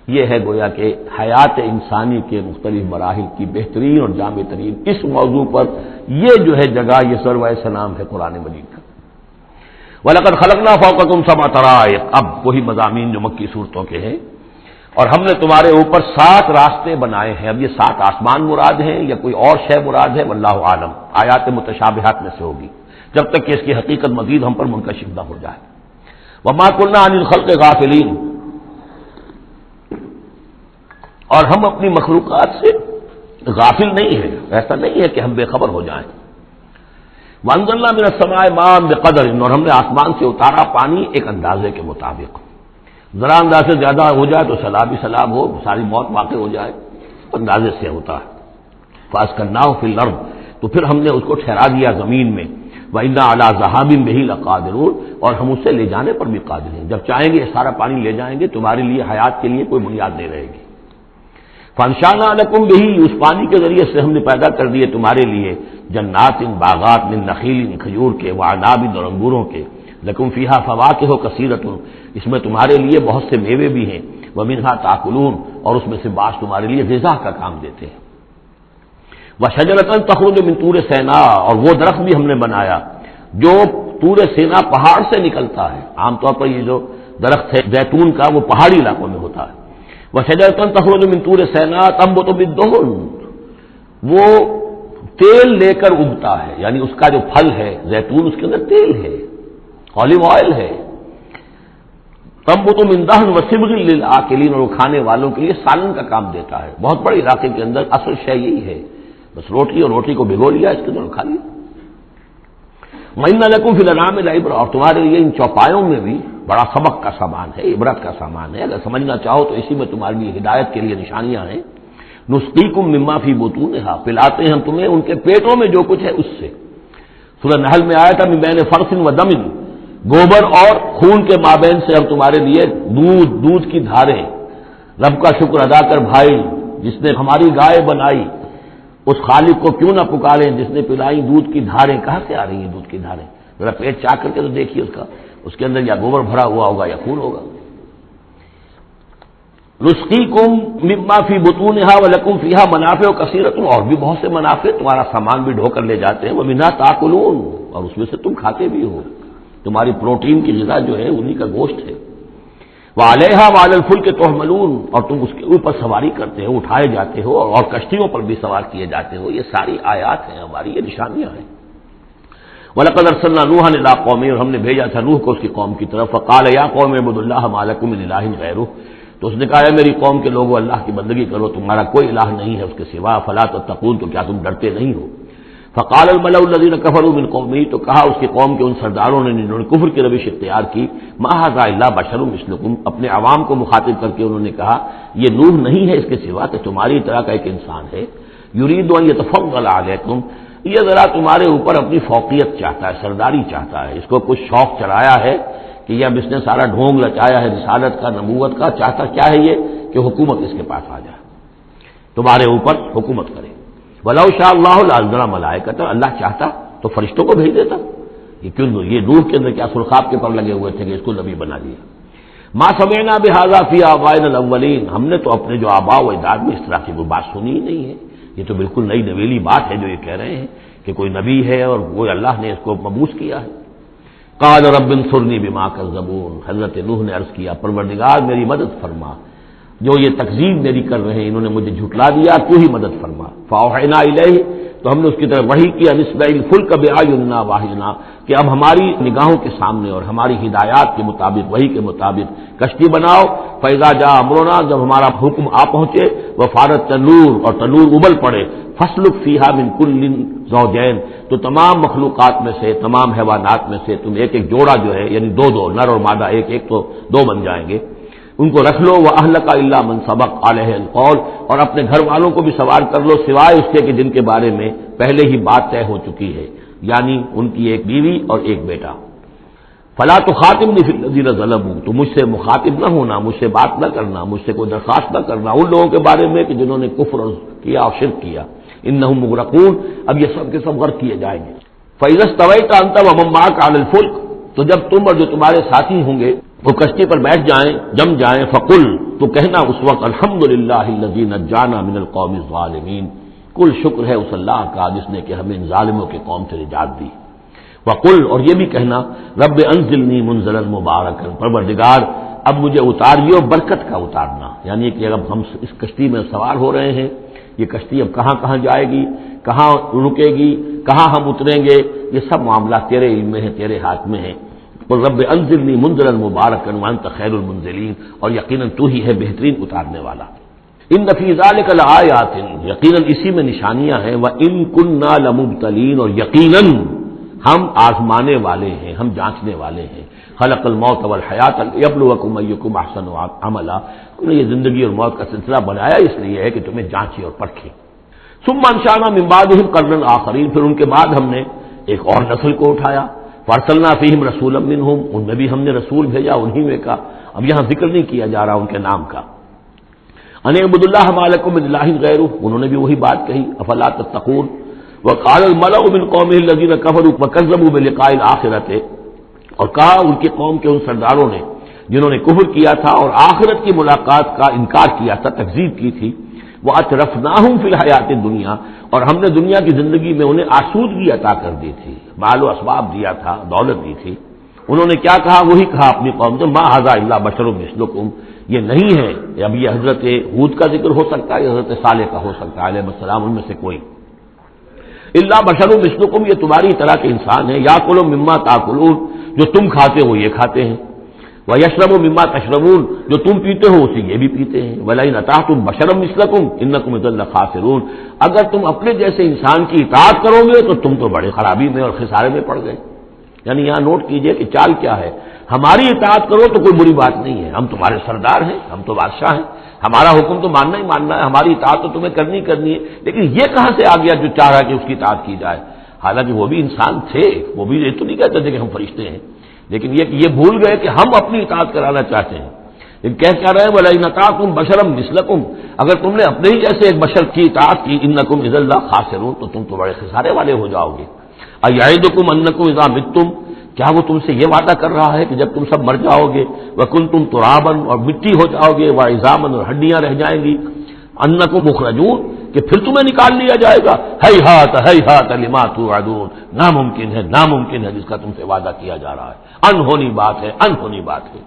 یہ ہے گویا کہ حیات انسانی کے مختلف مراحل کی بہترین اور جامع ترین اس موضوع پر یہ جو ہے جگہ، یہ سروۂ سلام ہے قرآن مجید کا. وَلَقَدْ خَلَقْنَا فَوْقَكُمْ سَبْعَ طَرَائِقَ، اب وہی مضامین جو مکی صورتوں کے ہیں. اور ہم نے تمہارے اوپر 7 راستے بنائے ہیں. اب یہ 7 آسمان مراد ہیں یا کوئی اور شے مراد ہے، واللہ عالم. آیات متشابہات میں سے ہوگی جب تک کہ اس کی حقیقت مزید ہم پر منکشف نہ ہو جائے. وَمَا كُنَّا عَنِ الْخَلْقِ غَافِلِينَ، اور ہم اپنی مخلوقات سے غافل نہیں ہیں، ایسا نہیں ہے کہ ہم بے خبر ہو جائیں. وَأَنزَلْنَا مِنَ السَّمَاءِ مَاءً بِقَدَرٍ، اور ہم نے آسمان سے اتارا پانی ایک اندازے کے مطابق. ذرا انداز سے زیادہ ہو جائے تو سیلاب ہی سیلاب ہو، ساری موت واقع ہو جائے، اندازے سے ہوتا ہے. فَأَسْكَنَّاهُ فِي الْأَرْضِ، تو پھر ہم نے اس کو ٹھہرا دیا زمین میں. وَإِنَّا عَلَىٰ ذَهَابٍ بِهِ لَقَادِرُونَ، اور ہم اسے لے جانے پر بھی قادر ہیں. جب چاہیں گے سارا پانی لے جائیں گے، تمہارے لیے حیات کے لیے کوئی بنیاد نہیں رہے گی. فَأَنشَأْنَا لَكُم بِهِ، اس پانی کے ذریعے سے ہم نے پیدا کر دیے تمہارے لیے جنات باغات من نخیل، کھجور کے، وعناب، اور انگوروں کے. لکم فیہا فواکہ کثیرۃ، اس میں تمہارے لیے بہت سے میوے بھی ہیں. ومنہا تاکلون، اور اس میں سے بعض تمہارے لیے غذا کا کام دیتے ہیں. وشجرۃ تخرج من طور سینا، اور وہ درخت بھی ہم نے بنایا جو طور سینا پہاڑ سے نکلتا ہے. عام طور پر یہ جو درخت ہے زیتون کا وہ پہاڑی علاقوں میں ہوتا ہے. وشجرۃ تخرج من طور سینا تنبت بالدہن، وہ تیل لے کر اگتا ہے، یعنی اس کا جو پھل ہے زیتون، اس کے اندر تیل ہے، اولیو آئل ہے. تنبت من دہن وصبغ للآکلین، اور وہ کھانے والوں کے لیے سالن کا کام دیتا ہے. بہت بڑے علاقے کے اندر اصل شے یہی ہے، بس روٹی اور روٹی کو بھگو لیا، اس کے اندر کھا لیا. وَإِنَّ لَكُمْ فِي الْأَنْعَامِ لَعِبْرَةً، اور تمہارے لیے ان چوپایوں میں بھی بڑا سبق کا سامان ہے، عبرت کا سامان ہے. اگر سمجھنا چاہو تو اسی میں تمہارے لیے ہدایت کے لیے نشانیاں ہیں. نسقیکم مما فی بطونہا، پلاتے ہیں ہم تمہیں ان کے پیٹوں میں جو کچھ ہے اس سے. سورہ نحل میں آیا تھا من بین فرث و دم، گوبر اور خون کے مابین سے ہم تمہارے لیے دودھ کی دھاریں. رب کا شکر ادا کر بھائی، جس نے ہماری گائے بنائی، اس خالق کو کیوں نہ پکاریں جس نے پلائی دودھ کی دھاریں. کہاں سے آ رہی ہیں دودھ کی دھاریں؟ ذرا پیٹ چاک کر کے تو دیکھیے اس کے اندر یا گوبر بھرا ہوا ہوگا یا خون ہوگا. نسقیکم مما فی بطونہا ولکم فیہا منافع کثیرۃ، اور بھی بہت سے منافع، تمہارا سامان بھی ڈھو کر لے جاتے ہیں. ومنھا تاکلون، اور اس میں سے تم کھاتے بھی ہو. تمہاری پروٹین کی غذا جو ہے انہی کا گوشت ہے. وعلیہا وعلی الفلک تحملون، اور تم اس کے اوپر سواری کرتے ہو، اٹھائے جاتے ہو، اور کشتیوں پر بھی سوار کیے جاتے ہو. یہ ساری آیات ہیں ہماری، یہ نشانیاں ہیں. وَلَقَدْ أَرْسَلْنَا نُوحًا إِلَىٰ قَوْمِهِ، اور ہم نے بھیجا تھا نوح کو اس کی قوم کی طرف، فَقَالَ يَا قَوْمِ اعْبُدُوا اللَّهَ مَا لَكُم مِّنْ إِلَٰهٍ غَيْرُهُ، تو اس نے کہا ہے میری قوم کے لوگوں اللہ کی بندگی کرو، تمہارا کوئی الہ نہیں ہے اس کے سوا، فَلَا تَتَّقُونَ، تو کیا تم ڈرتے نہیں ہو؟ فَقَالَ الْمَلَأُ الَّذِينَ كَفَرُوا مِنْ قَوْمِهِ، تو کہا اس کی قوم کے ان سرداروں نے جنہوں نے کفر کی روش اختیار کی، مَا هَٰذَا إِلَّا بَشَرٌ مِثْلُكُمْ، اپنے عوام کو مخاطب کر کے انہوں نے کہا یہ نوح نہیں ہے اس کے سوا کہ تمہاری طرح کا ایک انسان ہے، يُرِيدُ أَن يَتَفَضَّلَ عَلَيْكُمْ، یہ ذرا تمہارے اوپر اپنی فوقیت چاہتا ہے، سرداری چاہتا ہے، اس کو کچھ شوق چڑھایا ہے کہ یہ اب اس نے سارا ڈھونگ رچایا ہے رسالت کا، نبوت کا، چاہتا کیا ہے یہ کہ حکومت اس کے پاس آ جائے، تمہارے اوپر حکومت کرے۔ وَلَوْ شَاءَ اللَّهُ لَأَنزَلَ مَلَائِكَةً، اللہ چاہتا تو فرشتوں کو بھیج دیتا، یہ کیوں یہ نوح کے اندر کیا سرخاب کے پر لگے ہوئے تھے کہ اس کو نبی بنا دیا۔ مَا سَمِعْنَا بِهَٰذَا فِي آبَائِنَا الْأَوَّلِينَ، ہم نے تو اپنے جو آبا و اجداد میں اس طرح کی کوئی بات سنی ہی نہیں ہے، یہ تو بالکل نئی نویلی بات ہے جو یہ کہہ رہے ہیں کہ کوئی نبی ہے اور وہ اللہ نے اس کو مبعوث کیا ہے۔ قال رب انصرنی بما کذبون، حضرت نوح نے عرض کیا پروردگار میری مدد فرما، جو یہ تکذیب میری کر رہے ہیں انہوں نے مجھے جھٹلا دیا، تو ہی مدد فرما۔ فاوحینا الیہ، تو ہم نے اس کی طرف وحی کیا، نصنع الفلک باعیننا واحینا، کہ اب ہماری نگاہوں کے سامنے اور ہماری ہدایات کے مطابق، وحی کے مطابق کشتی بناؤ، فاذا جاء امرنا، جب ہمارا حکم آ پہنچے، وفارت تنور، اور تنور ابل پڑے، فاسلک فیہا من کل زوجین، تو تمام مخلوقات میں سے، تمام حیوانات میں سے تم ایک ایک جوڑا جو ہے یعنی دو دو، نر اور مادہ ایک ایک، تو دو بن جائیں گے، ان کو رکھ لو، وَأَهْلَكَ إِلَّا مَنْ سَبَقَ عَلَيْهِ الْقَوْلُ، اور اپنے گھر والوں کو بھی سوار کر لو سوائے اس کے کہ جن کے بارے میں پہلے ہی بات طے ہو چکی ہے، یعنی ان کی ایک بیوی اور ایک بیٹا۔ فَلَا تُخَاطِبْنِي فِي الَّذِينَ ظَلَمُوا، تو مجھ سے مخاطب نہ ہونا، مجھ سے بات نہ کرنا، مجھ سے کوئی درخواست نہ کرنا ان لوگوں کے بارے میں کہ جنہوں نے کفر کیا اور شرک کیا، إِنَّهُمْ مُغْرَقُونَ، اب یہ سب کے سب غرق کیے جائیں گے۔ فَإِذَا اسْتَوَيْتَ أَنْتَ وَمَن مَّعَكَ عَلَى الْفُلْكِ، تو جب تم اور جو تمہارے ساتھی ہوں گے وہ کشتی پر بیٹھ جائیں، جم جائیں، فقل، تو کہنا اس وقت الحمدللہ الذی نجانا من القوم الظالمین، کل شکر ہے اس اللہ کا جس نے کہ ہمیں ان ظالموں کے قوم سے نجات دی۔ وقل، اور یہ بھی کہنا رب انزلنی منزلا مبارکا، پروردگار اب مجھے اتاریو برکت کا اتارنا، یعنی کہ اب ہم اس کشتی میں سوار ہو رہے ہیں، یہ کشتی اب کہاں کہاں جائے گی، کہاں رکے گی، کہاں ہم اتریں گے، یہ سب معاملات تیرے علم میں ہیں، تیرے ہاتھ میں ہیں۔ رب انزلنی منزلا مبارکا وانت خیر المنزلین، اور یقیناً تو ہی ہے بہترین اتارنے والا۔ ان فی ذلک لآیات، یقیناً اسی میں نشانیاں ہیں، وان کنا لمبتلین، اور یقیناً ہم آزمانے والے ہیں، ہم جانچنے والے ہیں۔ خلق الموت والحیات لیبلوکم ایکم احسن عملا، ہم نے یہ زندگی اور موت کا سلسلہ بنایا اس لیے ہے کہ تمہیں جانچے اور پرکھے۔ ثم انشأنا من بعدهم قرنا آخرین، پھر ان کے بعد ہم نے ایک اور نسل کو اٹھایا، فارسلنا فیہم رسولا منہم، ان میں بھی ہم نے رسول بھیجا انہی میں کا، اب یہاں ذکر نہیں کیا جا رہا ان کے نام کا۔ ان اعبدوا اللہ ما لکم من الہ غیرہ، انہوں نے بھی وہی بات کہی، افلا تتقون۔ وقال الملأ من قومه الذین کفروا وکذبوا بلقاء الآخرۃ، اور کہا ان کی قوم کے ان سرداروں نے جنہوں نے کفر کیا تھا اور آخرت کی ملاقات کا انکار کیا تھا، تکذیب کی تھی، وَأَتْرَفْنَاهُمْ فِي الْحَيَاةِ الدُّنْيَا، اور ہم نے دنیا کی زندگی میں انہیں آسودگی عطا کر دی تھی، مال و اسباب دیا تھا، دولت دی تھی۔ انہوں نے کیا کہا، وہی کہا اپنی قوم سے، مَا هَٰذَا إِلَّا بَشَرٌ مِثْلُكُمْ، یہ نہیں ہے، اب یہ حضرت ہود کا ذکر ہو سکتا ہے، حضرت صالح کا ہو سکتا ہے علیہ السلام، ان میں سے کوئی۔ إِلَّا بَشَرٌ مِثْلُكُمْ، یہ تمہاری طرح کے انسان ہے، یَأْکُلُ مِمَّا تَأْکُلُونَ، جو تم کھاتے ہو یہ کھاتے ہیں، وَيَشْرَبُ مِمَّا تَشْرَبُونَ، جو تم پیتے ہو اسی یہ بھی پیتے ہیں، وَلَئِنْ أَطَعْتُمْ بَشَرًا مِثْلَكُمْ إِنَّكُمْ إِذًا لَخَاسِرُونَ، اگر تم اپنے جیسے انسان کی اطاعت کرو گے تو تم تو بڑے خرابی میں اور خسارے میں پڑ گئے۔ یعنی یہاں نوٹ کیجئے کہ چال کیا ہے، ہماری اطاعت کرو تو کوئی بری بات نہیں ہے، ہم تمہارے سردار ہیں، ہم تو بادشاہ ہیں، ہمارا حکم تو ماننا ہی ماننا ہے، ہماری اطاعت تو تمہیں کرنی کرنی ہے، لیکن یہ کہاں سے آ گیا جو چاہ رہا ہے کہ اس کی اطاعت کی جائے، حالانکہ وہ بھی انسان تھے، وہ بھی یہ تو نہیں کہتے تھے کہ ہم فرشتے ہیں، لیکن یہ بھول گئے کہ ہم اپنی اطاعت کرانا چاہتے ہیں۔ لیکن کیا رہے ہیں، وَلَئِنْ أَطَعْتُمْ بَشَرًا مِثْلَكُمْ، اگر تم نے اپنے ہی جیسے ایک بشر کی اطاعت کی، إِنَّكُمْ إِذًا لَخَاسِرُونَ، تو تم تو بڑے خسارے والے ہو جاؤ گے۔ أَيَعِدُكُمْ أَنَّكُمْ إِذَا مِتُّمْ، کیا وہ تم سے یہ وعدہ کر رہا ہے کہ جب تم سب مر جاؤ گے، وَكُنْتُمْ تُرَابًا، اور مٹی ہو جاؤ گے، وَعِظَامًا، اور ہڈیاں رہ جائیں گی، أَنَّكُمْ مُخْرَجُونَ، کہ پھر تمہیں نکال لیا جائے گا، ہیہات لما توعدون، ناممکن ہے جس کا تم سے وعدہ کیا جا رہا ہے، انہونی بات ہے، انہونی بات ہے۔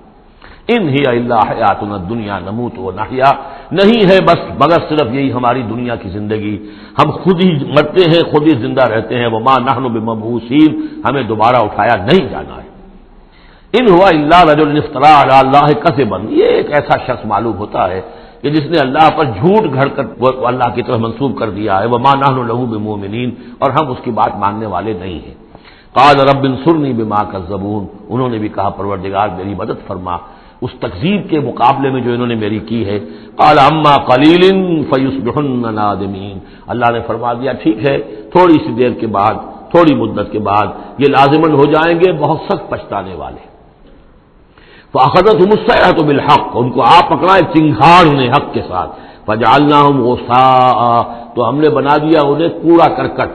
ان ہی الا حیاتنا الدنیا نموت و نحیا، نہیں ہے بس مگر صرف یہی ہماری دنیا کی زندگی، ہم خود ہی مرتے ہیں خود ہی زندہ رہتے ہیں، وما نحن بمبعوثین، ہمیں دوبارہ اٹھایا نہیں جانا ہے۔ ان ہوا الا رجل افترا علی اللہ کذبا، یہ ایک ایسا شخص معلوم ہوتا ہے کہ جس نے اللہ پر جھوٹ گھڑ کر وہ اللہ کی طرف منسوب کر دیا ہے، وما نحن له بمؤمنین، اور ہم اس کی بات ماننے والے نہیں ہیں۔ قال رب انصرنی بما کذبون، انہوں نے بھی کہا پروردگار میری مدد فرما اس تکذیب کے مقابلے میں جو انہوں نے میری کی ہے۔ قال اما قلیل فیصبحن نادمین، اللہ نے فرما دیا ٹھیک ہے تھوڑی سی دیر کے بعد، تھوڑی مدت کے بعد یہ لازماً ہو جائیں گے بہت سخت پچھتانے والے۔ فاخذتهم الصیحۃ بالحق، ان کو آپ پکڑا ایک چنگھاڑ نے حق کے ساتھ، فجعلناهم غثاء، تو ہم نے بنا دیا انہیں کوڑا کرکٹ،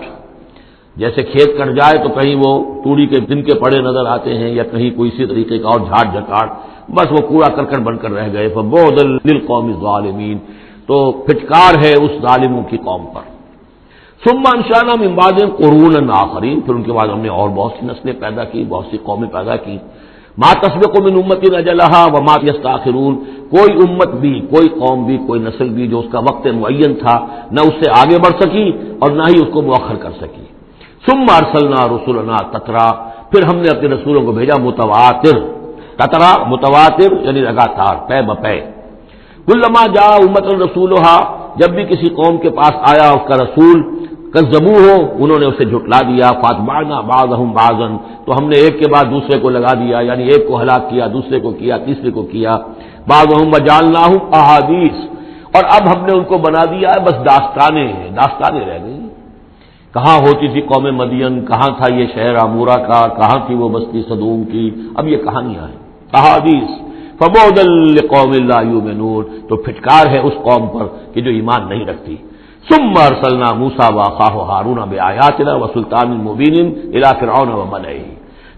جیسے کھیت کٹ جائے تو کہیں وہ توڑی کے دن کے پڑے نظر آتے ہیں یا کہیں کوئی اسی طریقے کا اور جھاڑ جھکاڑ، بس وہ کوڑا کرکٹ بن کر رہ گئے۔ فبعدا للقوم الظالمین، تو پھٹکار ہے اس ظالموں کی قوم پر۔ ثم انشأنا من بعدهم قرونا آخرین، پھر ان کے بعد ہم نے اور بہت سی نسلیں پیدا کی، بہت سی قومیں پیدا کی۔ ما تسبق من امت اجلها وما يستاخرون، کوئی امت بھی، کوئی قوم بھی، کوئی نسل بھی جو اس کا وقت معین تھا نہ اس سے آگے بڑھ سکی اور نہ ہی اس کو مؤخر کر سکی۔ ثم ارسلنا رسلنا تترا، پھر ہم نے اپنے رسولوں کو بھیجا متواتر، تترا متواتر یعنی لگاتار، پے بپے۔ کلما جاء امۃ رسولها، جب بھی کسی قوم کے پاس آیا اس کا رسول، کذبوہ، انہوں نے اسے جھٹلا دیا، فاتبعنا بعضهم بعضا، تو ہم نے ایک کے بعد دوسرے کو لگا دیا، یعنی ایک کو ہلاک کیا، دوسرے کو کیا، تیسرے کو کیا۔ بعضهم وجعلناهم احادیث، اور اب ہم نے ان کو بنا دیا ہے بس داستانیں ہیں، داستانیں رہ گئی۔ کہاں ہوتی تھی قوم مدین، کہاں تھا یہ شہر عمورہ کا، کہاں تھی وہ بستی صدوم کی، اب یہ کہانیاں ہیں، احادیث۔ فبعدا لقوم لا یؤمنون، تو پھٹکار ہے اس قوم پر کہ جو ایمان نہیں رکھتی۔ ثم ارسلنا موسیٰ واخاہ ہارون بآیاتنا وسلطان مبین الی فرعون وملئہ،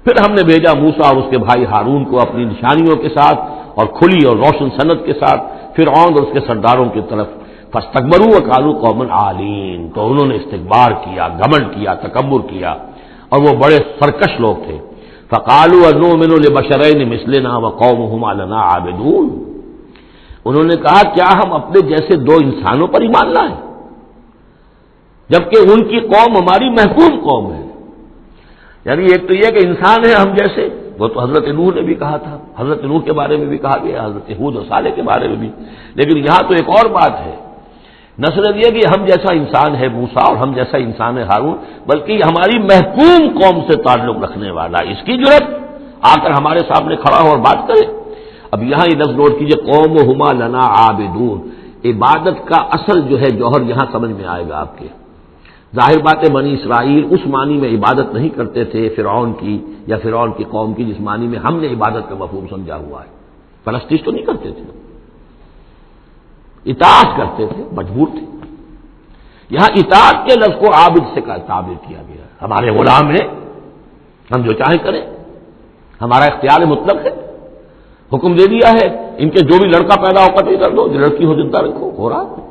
پھر ہم نے بھیجا موسیٰ اور اس کے بھائی ہارون کو اپنی نشانیوں کے ساتھ اور کھلی اور روشن سند کے ساتھ فرعون اور اس کے سرداروں کی طرف۔ فاستکبروا وقالوا قوم عالین، تو انہوں نے استکبار کیا، گھمنڈ کیا، تکبر کیا، اور وہ بڑے سرکش لوگ تھے۔ فقالوا انؤمن لبشرین مثلنا وقومهما لنا عابدون، انہوں نے کہا کیا ہم اپنے جیسے دو انسانوں پر ایمان لائیں جبکہ ان کی قوم ہماری محکوم قوم ہے۔ یعنی ایک تو یہ کہ انسان ہے ہم جیسے، وہ تو حضرت نوح نے بھی کہا تھا، حضرت نوح کے بارے میں بھی کہا گیا، حضرت ہود اور صالح کے بارے میں بھی، لیکن یہاں تو ایک اور بات ہے، نہ صرف یہ کہ ہم جیسا انسان ہے موسیٰ اور ہم جیسا انسان ہے ہارون، بلکہ ہماری محکوم قوم سے تعلق رکھنے والا، اس کی جرأت آ کر ہمارے سامنے کھڑا ہو اور بات کرے۔ اب یہاں یہ لفظ نوٹ کیجئے، قومہما لنا عابدون، عبادت کا اصل جو ہے جوہر یہاں سمجھ میں آئے گا آپ کے۔ ظاہر بات ہے بنی اسرائیل اس معنی میں عبادت نہیں کرتے تھے فرعون کی یا فرعون کی قوم کی جس معنی میں ہم نے عبادت کا مفہوم سمجھا ہوا ہے، پرستش تو نہیں کرتے تھے، اطاعت کرتے تھے، مجبور تھے۔ یہاں اطاعت کے لفظ کو عابد سے تعبیر کیا گیا ہے، ہمارے غلام ہیں، ہم جو چاہیں کریں، ہمارا اختیار مطلق ہے، حکم دے دیا ہے ان کے جو بھی لڑکا پیدا ہو قتل کر دو، جو لڑکی ہو زندہ رکھو، ہو رہا ہے۔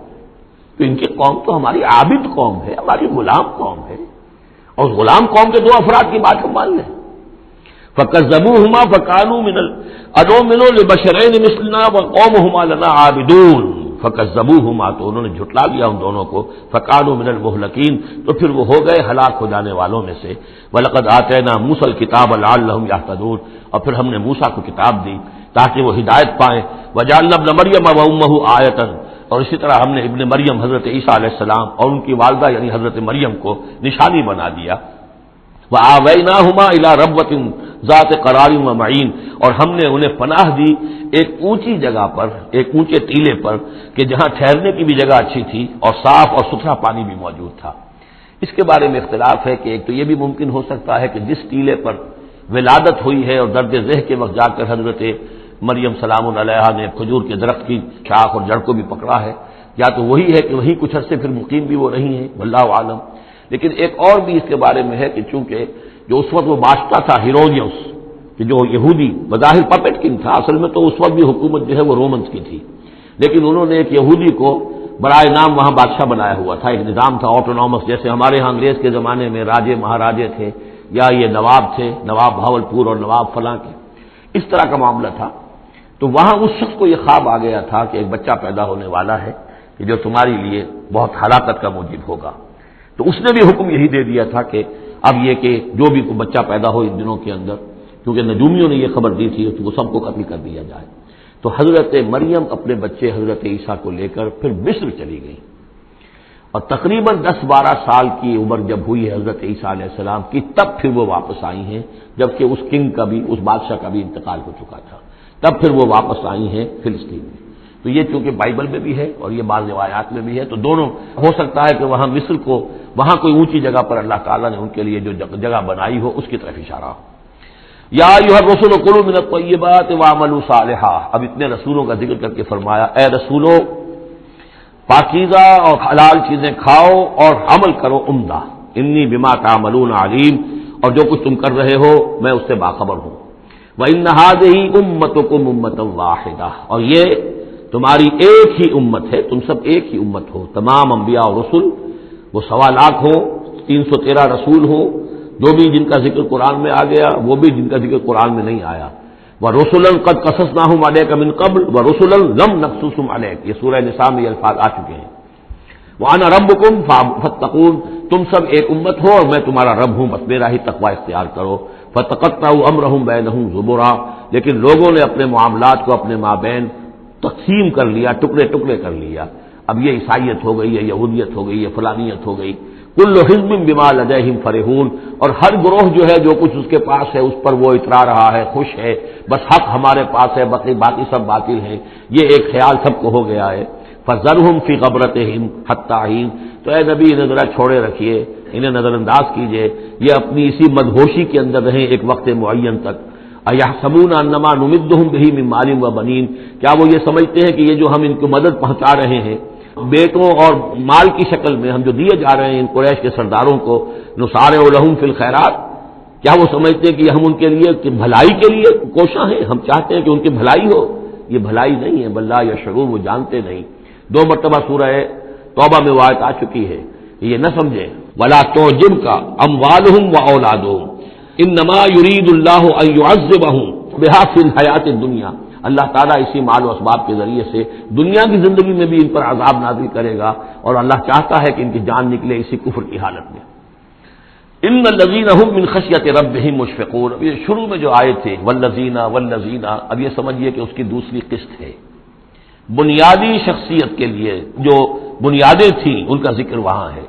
تو ان کی قوم تو ہماری عابد قوم ہے، ہماری غلام قوم ہے، اور اس غلام قوم کے دو افراد کی بات ہم مان لیں۔ فَكَذَّبُوهُمَا فَكَانُوا مِنَ الْأَنُؤْمِنُ لِبَشَرَيْنِ مِثْلِنَا وَقَوْمُهُمَا لَنَا عَابِدُونَ فَكَذَّبُوهُمَا، تو انہوں نے جھٹلا دیا ان دونوں کو، فَكَانُوا مِنَ الْمُهْلَكِينَ، تو پھر وہ ہو گئے ہلاک ہو جانے والوں میں سے۔ وَلَقَدْ آتَيْنَا مُوسَى الْكِتَابَ لَعَلَّهُمْ يَهْتَدُونَ، اور پھر ہم نے موسیٰ کو کتاب دی تاکہ وہ ہدایت پائیں۔ وَجَعَلْنَا ابْنَ مَرْيَمَ وَأُمَّهُ آیَةً، اور اسی طرح ہم نے ابن مریم حضرت عیسیٰ علیہ السلام اور ان کی والدہ یعنی حضرت مریم کو نشانی بنا دیا۔ وَآوَيْنَاهُمَا إِلَىٰ رَبْوَةٍ ذَاتِ قَرَارٍ وَمَعِينٍ، اور ہم نے انہیں پناہ دی ایک اونچی جگہ پر، ایک اونچے ٹیلے پر کہ جہاں ٹھہرنے کی بھی جگہ اچھی تھی اور صاف اور ستھرا پانی بھی موجود تھا۔ اس کے بارے میں اختلاف ہے کہ ایک تو یہ بھی ممکن ہو سکتا ہے کہ جس ٹیلے پر ولادت ہوئی ہے اور درد ذہ کے وقت جا کر حضرت مریم سلام علیہا نے کھجور کے درخت کی شاخ اور جڑ کو بھی پکڑا ہے، یا تو وہی ہے کہ وہی کچھ عرصے پھر مقیم بھی وہ رہی ہیں، واللہ عالم۔ لیکن ایک اور بھی اس کے بارے میں ہے کہ چونکہ جو اس وقت وہ بادشاہ تھا ہیرودیوس، کہ جو یہودی بظاہر پپٹ کنگ تھا، اصل میں تو اس وقت بھی حکومت جو ہے وہ رومنز کی تھی، لیکن انہوں نے ایک یہودی کو برائے نام وہاں بادشاہ بنایا ہوا تھا، ایک نظام تھا آٹونومس، جیسے ہمارے ہاں انگریز کے زمانے میں راجے مہاراجے تھے یا یہ نواب تھے، نواب بھاول پور اور نواب فلاں کے، اس طرح کا معاملہ تھا۔ تو وہاں اس شخص کو یہ خواب آ گیا تھا کہ ایک بچہ پیدا ہونے والا ہے کہ جو تمہارے لیے بہت ہلاکت کا موجب ہوگا. تو اس نے بھی حکم یہی دے دیا تھا کہ اب یہ کہ جو بھی کوئی بچہ پیدا ہو ان دنوں کے اندر، کیونکہ نجومیوں نے یہ خبر دی تھی تو وہ سب کو قتل کر دیا جائے. تو حضرت مریم اپنے بچے حضرت عیسیٰ کو لے کر پھر مصر چلی گئی، اور تقریباً 10-12 سال کی عمر جب ہوئی ہے حضرت عیسیٰ علیہ السلام کی، تب پھر وہ واپس آئی ہیں، جبکہ اس کنگ کا بھی، اس بادشاہ کا بھی انتقال ہو چکا تھا. تب پھر وہ واپس آئی ہیں فلسطین میں. تو یہ چونکہ بائبل میں بھی ہے اور یہ بعض روایات میں بھی ہے، تو دونوں ہو سکتا ہے کہ وہاں مصر کو، وہاں کوئی اونچی جگہ پر اللہ تعالیٰ نے ان کے لیے جو جگہ بنائی ہو اس کی طرف اشارہ ہو. یا ایھا الرسل کلوا من الطیبات واعملوا صالحا. اب اتنے رسولوں کا ذکر کر کے فرمایا اے رسولو پاکیزہ اور حلال چیزیں کھاؤ اور عمل کرو عمدہ. انی بما تعملون علیم. اور جو کچھ تم کر رہے ہو میں اس سے باخبر ہوں. وَإِنَّ هَٰذِهِ أُمَّتُكُمْ أُمَّةً وَاحِدَةً. اور یہ تمہاری ایک ہی امت ہے، تم سب ایک ہی امت ہو. تمام انبیاء اور رسل، وہ 1.25 لاکھ ہو، 313 رسول ہو، جو بھی جن کا ذکر قرآن میں آ گیا، وہ بھی جن کا ذکر قرآن میں نہیں آیا. وَرُسُلًا قَدْ قَصَصْنَاهُمْ عَلَيْكَ مِن قَبْلُ وَرُسُلًا لَمْ نَقْصُصْهُمْ عَلَيْكَ. یہ سورہ نساء میں یہ الفاظ آ چکے ہیں. وَأَنَا رَبُّكُمْ فَاتَّقُونِ. تم سب ایک امت ہو اور میں تمہارا رب ہوں، بس میرا ہی تقوی اختیار کرو. فَتَقَطَّعُوا أَمْرَهُمْ بَيْنَهُمْ زُبُرًا. لیکن لوگوں نے اپنے معاملات کو اپنے مابین تقسیم کر لیا، ٹکڑے ٹکڑے کر لیا. اب یہ عیسائیت ہو گئی، یہ یہودیت ہو گئی، یہ فلانیت ہو گئی. کل حزب بما لدیہم فرحون. اور ہر گروہ جو ہے جو کچھ اس کے پاس ہے اس پر وہ اترا رہا ہے، خوش ہے، بس حق ہمارے پاس ہے، باقی سب باطل ہیں. یہ ایک خیال سب کو ہو گیا ہے. فذرہم فی غبرتہم حتی حین. تو اے نبی انہیں ذرا چھوڑے رکھیے، انہیں نظر انداز کیجئے، یہ اپنی اسی مدہوشی کے اندر رہیں ایک وقت معین تک. اَیَحْسَبُونَ أَنَّمَا نُمِدُّهُم بِهِ مِن مَّالٍ وَبَنِینَ. کیا وہ یہ سمجھتے ہیں کہ یہ جو ہم ان کو مدد پہنچا رہے ہیں بیٹوں اور مال کی شکل میں، ہم جو دیے جا رہے ہیں ان قریش کے سرداروں کو، نُسَارِعُ لَهُم فِی الْخَیرَات، کیا وہ سمجھتے ہیں کہ ہم ان کے لیے کہ بھلائی کے لیے کوشاں ہیں، ہم چاہتے ہیں کہ ان کی بھلائی ہو؟ یہ بھلائی نہیں ہے، بل لا یشعرون، وہ جانتے نہیں. 2 مرتبہ سورہ توبہ میں وہ آیت آ چکی ہے، یہ نہ سمجھیں. وَلَا تُعْجِبْكَ أَمْوَالُهُمْ وَأَوْلَادُهُمْ إِنَّمَا يُرِيدُ اللَّهُ أَن يُعَذِّبَهُم بِهَا فِي الْحَيَاةِ الدُّنْيَا. اللہ تعالیٰ اسی مال و اسباب کے ذریعے سے دنیا کی زندگی میں بھی ان پر عذاب نازل کرے گا، اور اللہ چاہتا ہے کہ ان کی جان نکلے اسی کفر کی حالت میں. ان الذین هم من خشیۃ ربهم مشفقون. اب یہ شروع میں جو آئے تھے والذین، اب یہ سمجھیے کہ اس کی دوسری قسط ہے. بنیادی شخصیت کے لیے جو بنیادیں تھیں ان کا ذکر وہاں ہے.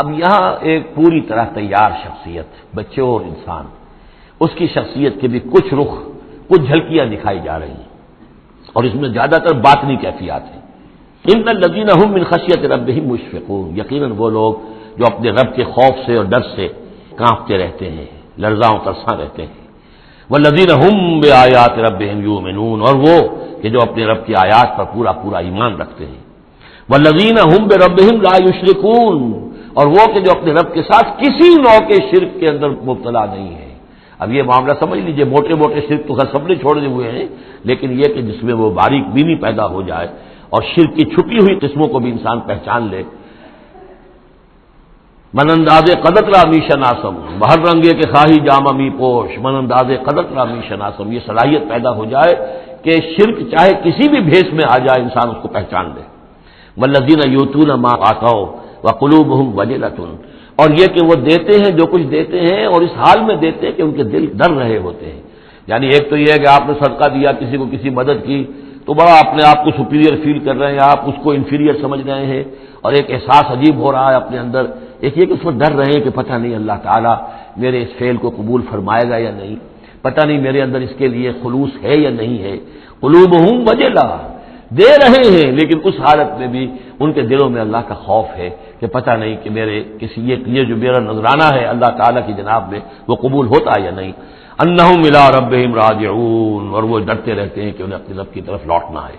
اب یہاں ایک پوری طرح تیار شخصیت، بچے اور انسان، اس کی شخصیت کے بھی کچھ رخ، کچھ جھلکیاں دکھائی جا رہی ہیں، اور اس میں زیادہ تر باطنی کیفیات ہیں. ان الذین هم من خشیۃ ربهم مشفقون. یقیناً وہ لوگ جو اپنے رب کے خوف سے اور ڈر سے کانپتے رہتے ہیں، لرزاں ترساں رہتے ہیں. والذین هم بآیات ربهم یؤمنون. اور وہ کہ جو اپنے رب کی آیات پر پورا ایمان رکھتے ہیں. والذین هم بربهم لا یشرکون. اور وہ کہ جو اپنے رب کے ساتھ کسی نوع کے شرک کے اندر مبتلا نہیں ہے. اب یہ معاملہ سمجھ لیجئے، موٹے شرک تو سب نے چھوڑے ہوئے ہیں، لیکن یہ کہ جس میں وہ باریک بینی پیدا ہو جائے اور شرک کی چھپی ہوئی قسموں کو بھی انسان پہچان لے. من انداز قدر را می شناسم، بہر رنگے کے خواہی جامہ می پوش، من انداز قدر را می شناسم. یہ صلاحیت پیدا ہو جائے کہ شرک چاہے کسی بھی بھیس میں آ جائے انسان اس کو پہچان لے. والذین یؤتون ما آتوا وقلوبهم وجلۃ. اور یہ کہ وہ دیتے ہیں جو کچھ دیتے ہیں اور اس حال میں دیتے ہیں کہ ان کے دل ڈر رہے ہوتے ہیں. یعنی ایک تو یہ ہے کہ آپ نے صدقہ دیا، کسی کو کسی مدد کی، تو بڑا اپنے آپ کو سپیریئر فیل کر رہے ہیں، آپ اس کو انفیریئر سمجھ رہے ہیں، اور ایک احساس عجیب ہو رہا ہے اپنے اندر. ایک یہ کہ اس میں ڈر رہے ہیں کہ پتہ نہیں اللہ تعالیٰ میرے اس فعل کو قبول فرمائے گا یا نہیں، پتہ نہیں میرے اندر اس کے لیے خلوص ہے یا نہیں ہے. قلوبہم وجلہ، دے رہے ہیں لیکن اس حالت میں بھی ان کے دلوں میں اللہ کا خوف ہے کہ پتہ نہیں کہ میرے کسی یہ جو میرا نذرانہ ہے اللہ تعالیٰ کی جناب میں وہ قبول ہوتا ہے یا نہیں. انہم الی ربہم راجعون. اور وہ ڈرتے رہتے ہیں کہ انہیں اپنے رب کی طرف لوٹنا ہے.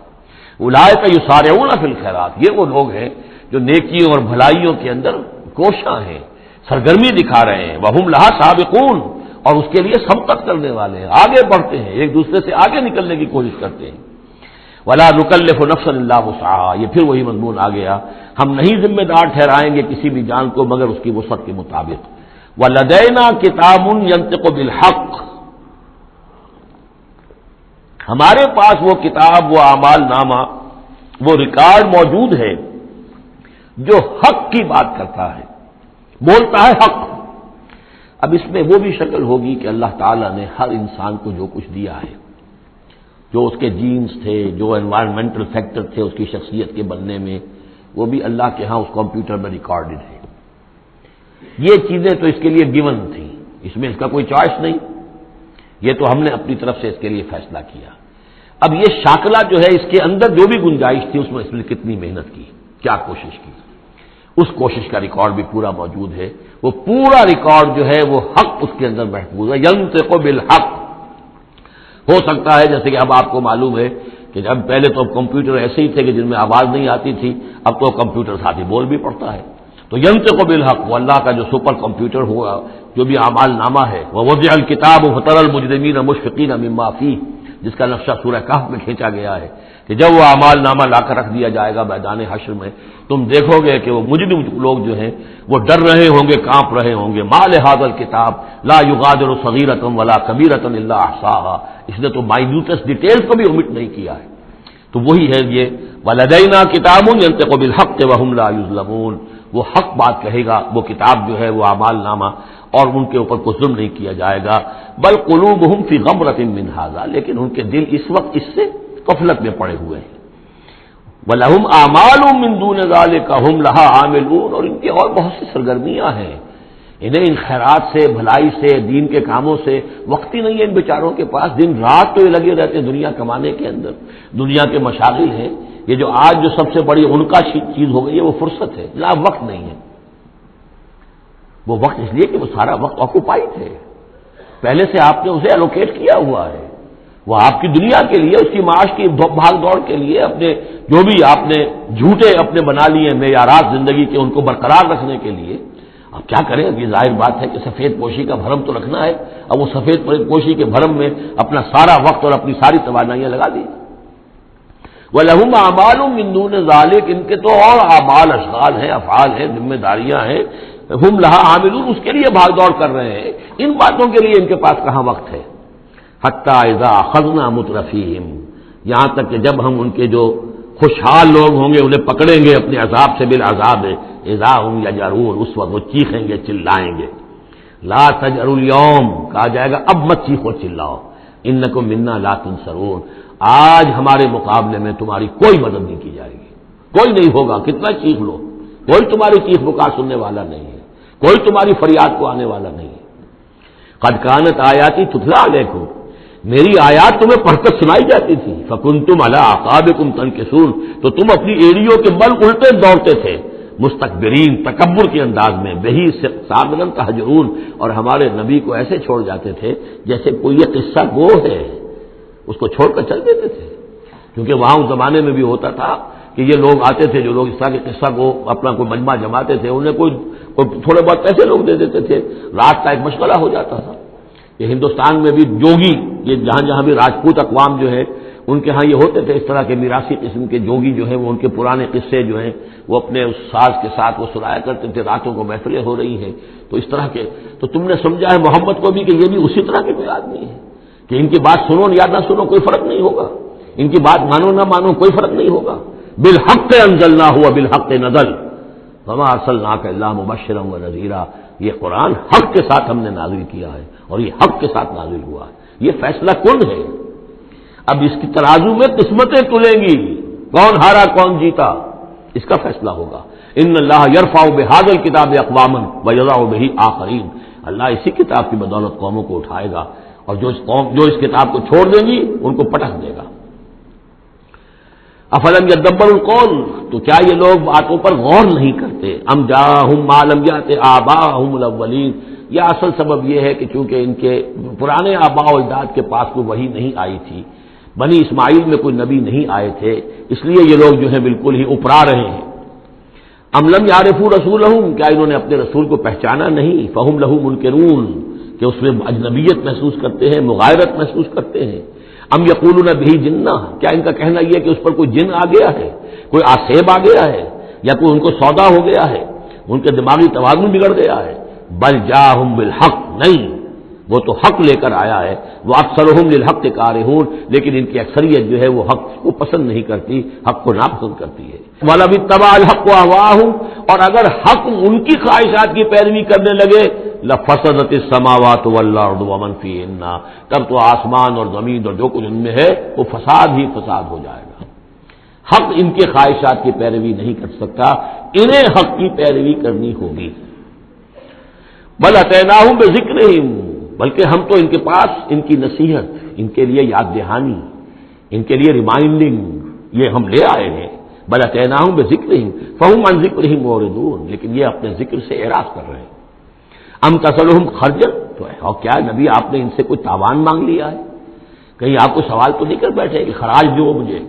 اولئک یسارعون فی الخیرات. یہ وہ لوگ ہیں جو نیکیوں اور بھلائیوں کے اندر کوشاں ہیں، سرگرمی دکھا رہے ہیں. وہم لہا سابقون. اور اس کے لیے سبقت کرنے والے ہیں، آگے بڑھتے ہیں، ایک دوسرے سے آگے نکلنے کی کوشش کرتے ہیں. ولا نکلف نفسا الا وسعها. یہ پھر وہی مضمون آ گیا، ہم نہیں ذمہ دار ٹھہرائیں گے کسی بھی جان کو مگر اس کی وسعت کے مطابق. ولدینا کتاب ینطق بالحق. ہمارے پاس وہ کتاب، وہ اعمال نامہ، وہ ریکارڈ موجود ہے جو حق کی بات کرتا ہے، بولتا ہے حق۔ اب اس میں وہ بھی شکل ہوگی کہ اللہ تعالیٰ نے ہر انسان کو جو کچھ دیا ہے، جو اس کے جینز تھے، جو انوائرمنٹل فیکٹر تھے اس کی شخصیت کے بننے میں، وہ بھی اللہ کے ہاں اس کمپیوٹر میں ریکارڈڈ ہے۔ یہ چیزیں تو اس کے لیے گیون تھیں، اس میں اس کا کوئی چوائس نہیں، یہ تو ہم نے اپنی طرف سے اس کے لیے فیصلہ کیا۔ اب یہ شاکلہ جو ہے، اس کے اندر جو بھی گنجائش تھی، اس میں اس نے کتنی محنت کی، کیا کوشش کی، اس کوشش کا ریکارڈ بھی پورا موجود ہے۔ وہ پورا ریکارڈ جو ہے وہ حق اس کے اندر محفوظ ہے، ینطق بالحق۔ ہو سکتا ہے جیسے کہ اب آپ کو معلوم ہے کہ جب پہلے تو کمپیوٹر ایسے ہی تھے کہ جن میں آواز نہیں آتی تھی، اب تو کمپیوٹر ساتھ ہی بول بھی پڑتا ہے، تو ینطق بالحق وہ اللہ کا جو سپر کمپیوٹر ہوا، جو بھی اعمال نامہ ہے، وہ وضع الکتاب فتری المجرمین مشفقین مما فیہ، جس کا نقشہ سورہ کہف میں کھینچا گیا ہے کہ جب وہ اعمال نامہ لا کر رکھ دیا جائے گا میدان حشر میں، تم دیکھو گے کہ وہ مجرم لوگ جو ہیں وہ ڈر رہے ہوں گے، کانپ رہے ہوں گے، ما لہذا الکتاب لا یغادر صغیرۃ ولا کبیرۃ الا احصاها، اس نے تو مائنیوٹسٹ ڈیٹیلز کو بھی omit نہیں کیا ہے۔ تو وہی ہے یہ ولدینا کتاب ینطق بالحق وہم لا یظلمون، وہ حق بات کہے گا، وہ کتاب جو ہے وہ اعمال نامہ، اور ان کے اوپر کوئی ظلم نہیں کیا جائے گا۔ بل قلوبہم فی غمرۃ من ھذا، لیکن ان کے دل اس وقت اس سے غفلت میں پڑے ہوئے ہیں۔ وَلَهُمْ أَعْمَالٌ مِّن دُونِ ذَلِكَ هُمْ لَهَا عَامِلُونَ، اور ان کی اور بہت سی سرگرمیاں ہیں، انہیں ان خیرات سے، بھلائی سے، دین کے کاموں سے وقت ہی نہیں ہے ان بیچاروں کے پاس، دن رات تو یہ لگے رہتے ہیں دنیا کمانے کے اندر، دنیا کے مشاغل ہیں۔ یہ جو آج جو سب سے بڑی ان کا چیز ہو گئی ہے وہ فرصت ہے، لا وقت نہیں ہے۔ وہ وقت اس لیے کہ وہ سارا وقت آکوپائڈ ہے، پہلے سے آپ نے اسے الوکیٹ کیا ہوا ہے، وہ آپ کی دنیا کے لیے، اس کی معاش کی بھاگ دوڑ کے لیے، اپنے جو بھی آپ نے جھوٹے اپنے بنا لیے معیارات زندگی کے، ان کو برقرار رکھنے کے لیے۔ اب کیا کریں، اب یہ ظاہر بات ہے کہ سفید پوشی کا بھرم تو رکھنا ہے، اب وہ سفید پوشی کے بھرم میں اپنا سارا وقت اور اپنی ساری توانائیاں لگا دی۔ وَلَهُمْ أَعْمَالٌ مِّن دُونِ ذَلِكَ، ان کے تو اور اعمال، اشغال ہیں، افعال ہیں، ذمہ داریاں ہیں، ہم لہا عاملون، اس کے لیے بھاگ دوڑ کر رہے ہیں، ان باتوں کے لیے ان کے پاس کہاں وقت ہے۔ حتی اذا اخذنا مترفیہم، یہاں تک کہ جب ہم ان کے جو خوشحال لوگ ہوں گے انہیں پکڑیں گے اپنے عذاب سے، بالعذاب اذا ہم یجرون، اس وقت وہ چیخیں گے، چلائیں گے۔ لا تجروا اليوم، کہا جائے گا اب مت چیخو چلاؤ، انکم منا لا تنصرون، آج ہمارے مقابلے میں تمہاری کوئی مدد نہیں کی جائے گی، کوئی نہیں ہوگا، کتنا چیخ لو، کوئی تمہاری چیخ پکار سننے والا نہیں ہے، کوئی تمہاری فریاد کو آنے والا نہیں ہے۔ قد کانت آیاتی تتلی علیکم، میری آیات تمہیں پڑھ کر سنائی جاتی تھی، فکنتم علی اعقابکم تنکصون، تو تم اپنی ایڑیوں کے بل الٹے دوڑتے تھے، مستکبرین، تکبر کے انداز میں، بہی سامنا تہجرون، اور ہمارے نبی کو ایسے چھوڑ جاتے تھے جیسے کوئی یہ قصہ گو ہے، اس کو چھوڑ کر چل دیتے تھے۔ کیونکہ وہاں اس زمانے میں بھی ہوتا تھا کہ یہ لوگ آتے تھے، جو لوگ اس طرح کے قصہ کو اپنا کوئی مجمع جماتے تھے، انہیں کوئی تھوڑے بہت پیسے لوگ دے دیتے تھے، رات کا ایک مشغلہ ہو جاتا تھا۔ یہ ہندوستان میں بھی جوگی، یہ جہاں جہاں بھی راجپوت اقوام جو ہے ان کے ہاں یہ ہوتے تھے، اس طرح کے میراثی قسم کے جوگی جو ہیں وہ ان کے پرانے قصے جو ہیں وہ اپنے اس ساز کے ساتھ وہ سنایا کرتے تھے، راتوں کو محفلیں ہو رہی ہیں، تو اس طرح کے، تو تم نے سمجھا ہے محمد کو بھی کہ یہ بھی اسی طرح کے کوئی آدمی ہے کہ ان کی بات سنو یا نہ سنو کوئی فرق نہیں ہوگا، ان کی بات مانو نہ مانو کوئی فرق نہیں ہوگا۔ بالحق انزلناہ وبالحق نزل وما ارسلناک الا مبشرا ونذیرا، یہ قرآن حق کے ساتھ ہم نے نازل کیا ہے اور یہ حق کے ساتھ نازل ہوا ہے، یہ فیصلہ کن ہے۔ اب اس کی ترازو میں قسمتیں تلیں گی، کون ہارا کون جیتا اس کا فیصلہ ہوگا۔ ان اللہ یرفع بہذا الکتاب اقواما ویضع بہ آخرین، اللہ اسی کتاب کی بدولت قوموں کو اٹھائے گا، اور جو اس کتاب کو چھوڑ دیں گی ان کو پٹک دے گا۔ افلم یدبروا القول، تو کیا یہ لوگ باتوں پر غور نہیں کرتے؟ ام جاءہم ما لم یأت آباءہم الاولین، یہ اصل سبب یہ ہے کہ چونکہ ان کے پرانے آباء و اجداد کے پاس کوئی وحی نہیں آئی تھی، بنی اسماعیل میں کوئی نبی نہیں آئے تھے، اس لیے یہ لوگ جو ہے بالکل ہی اپرا رہے ہیں۔ ام لم یعرفوا رسولہم، کیا انہوں نے اپنے رسول کو پہچانا نہیں؟ فہم لہ منکرون، کہ اس میں اجنبیت محسوس کرتے ہیں، مغایرت محسوس کرتے ہیں۔ ام یقولون بہ جنہ، کیا ان کا کہنا یہ ہے کہ اس پر کوئی جن آ گیا ہے، کوئی آسیب آ گیا ہے، یا کوئی ان کو سودا ہو گیا ہے، ان کے دماغی توازن بگڑ گیا ہے۔ بل جاءہم بالحق، نہیں، وہ تو حق لے کر آیا ہے. وہ اکثرہم للحق کارہون، لیکن ان کی اکثریت جو ہے وہ حق کو پسند نہیں کرتی، حق کو ناپسند کرتی ہے. وَلَوِ اتَّبَعَ الْحَقُّ أَهْوَاءَهُمْ، اور اگر حق ان کی خواہشات کی پیروی کرنے لگے لَفَسَدَتِ السَّمَاوَاتُ وَالْأَرْضُ وَمَنْ فِيهِنَّ، تب تو آسمان اور زمین اور جو کچھ ان میں ہے وہ فساد ہی فساد ہو جائے گا. حق ان کے خواہشات کی پیروی نہیں کر سکتا، انہیں حق کی پیروی کرنی ہوگی. بل اتیناہم بذکرہم، بلکہ ہم تو ان کے پاس ان کی نصیحت، ان کے لیے یاد دہانی، ان کے لیے ریمائنڈنگ یہ ہم لے آئے ہیں. بل اتیناہم بذکرہم فہم عن ذکرہم معرضون، لیکن یہ اپنے ذکر سے اعراض کر رہے ہیں. ام تسلہم خرجا، تو اور کیا نبی آپ نے ان سے کوئی تاوان مانگ لیا ہے؟ کہیں آپ کو سوال تو نہیں کر بیٹھے کہ خراج دو مجھے؟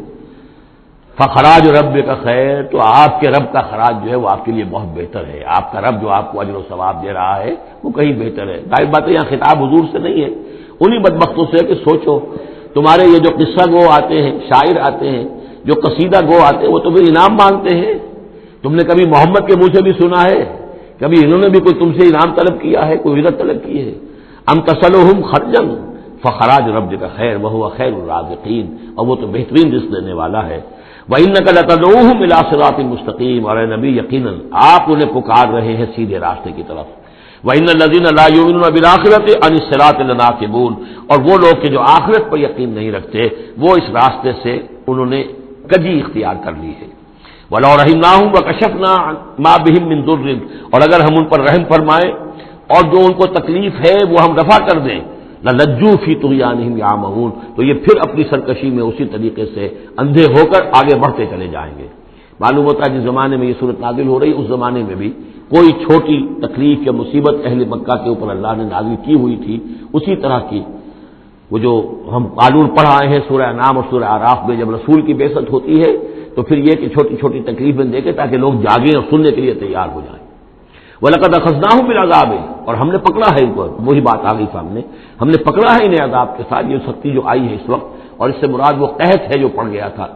فخراج رب کا خیر، تو آپ کے رب کا خراج جو ہے وہ آپ کے لیے بہت بہتر ہے. آپ کا رب جو آپ کو اجر و ثواب دے رہا ہے وہ کہیں بہتر ہے. ظاہر بات ہے یہاں خطاب حضور سے نہیں ہے، انہی بدبختوں سے کہ سوچو تمہارے یہ جو قصہ گو آتے ہیں، شاعر آتے ہیں، جو قصیدہ گو آتے ہیں، وہ تو پھر انعام مانگتے ہیں. تم نے کبھی محمد کے منہ سے بھی سنا ہے؟ کبھی انہوں نے بھی کوئی تم سے انعام طلب کیا ہے، کوئی عزت طلب کی ہے؟ ام تسلہم خرجا فخراج رب کا خیر وہو خیر الرازقین، اور وہ تو بہترین رزق دینے والا ہے. وَإِنَّكَ لَتَدْعُوهُمْ إِلَىٰ صِرَاطٍ مُّسْتَقِيمٍ، اور اے نبی یقیناً آپ انہیں پکار رہے ہیں سیدھے راستے کی طرف. وَإِنَّ الَّذِينَ لَا يُؤْمِنُونَ بِالْآخِرَةِ عَنِ الصِّرَاطِ لَنَاكِبُونَ، اور وہ لوگ کہ جو آخرت پر یقین نہیں رکھتے وہ اس راستے سے انہوں نے کجی اختیار کر لی ہے. وَلَوْ رَحِمْنَاهُمْ وَكَشَفْنَا مَا بِهِم مِّن ضُرٍّ، اور اگر ہم ان پر رحم فرمائیں اور جو ان کو تکلیف ہے وہ ہم رفع کر دیں، لَلَجُّوا فِي طُغْيَانِهِمْ يَعْمَهُونَ، تو یہ پھر اپنی سرکشی میں اسی طریقے سے اندھے ہو کر آگے بڑھتے چلے جائیں گے. معلوم ہوتا ہے جس زمانے میں یہ صورت نازل ہو رہی، اس زمانے میں بھی کوئی چھوٹی تکلیف یا مصیبت اہل مکہ کے اوپر اللہ نے نازل کی ہوئی تھی اسی طرح کی. وہ جو ہم قانون پڑھ آئے ہیں سورہ انعام اور سورہ اعراف میں، جب رسول کی بعثت ہوتی ہے تو پھر یہ کہ چھوٹی چھوٹی تکلیفیں دے کے تاکہ لوگ جاگیں اور سننے کے لیے تیار ہو جائیں. وَلَقَدْ أَخَذْنَاهُمْ بِالْعَذَابِ، اور ہم نے پکڑا ہے ان کو، وہی بات آ گئی سامنے، ہم نے پکڑا ہے انہیں عذاب کے ساتھ. یہ سختی جو آئی ہے اس وقت، اور اس سے مراد وہ قحط ہے جو پڑ گیا تھا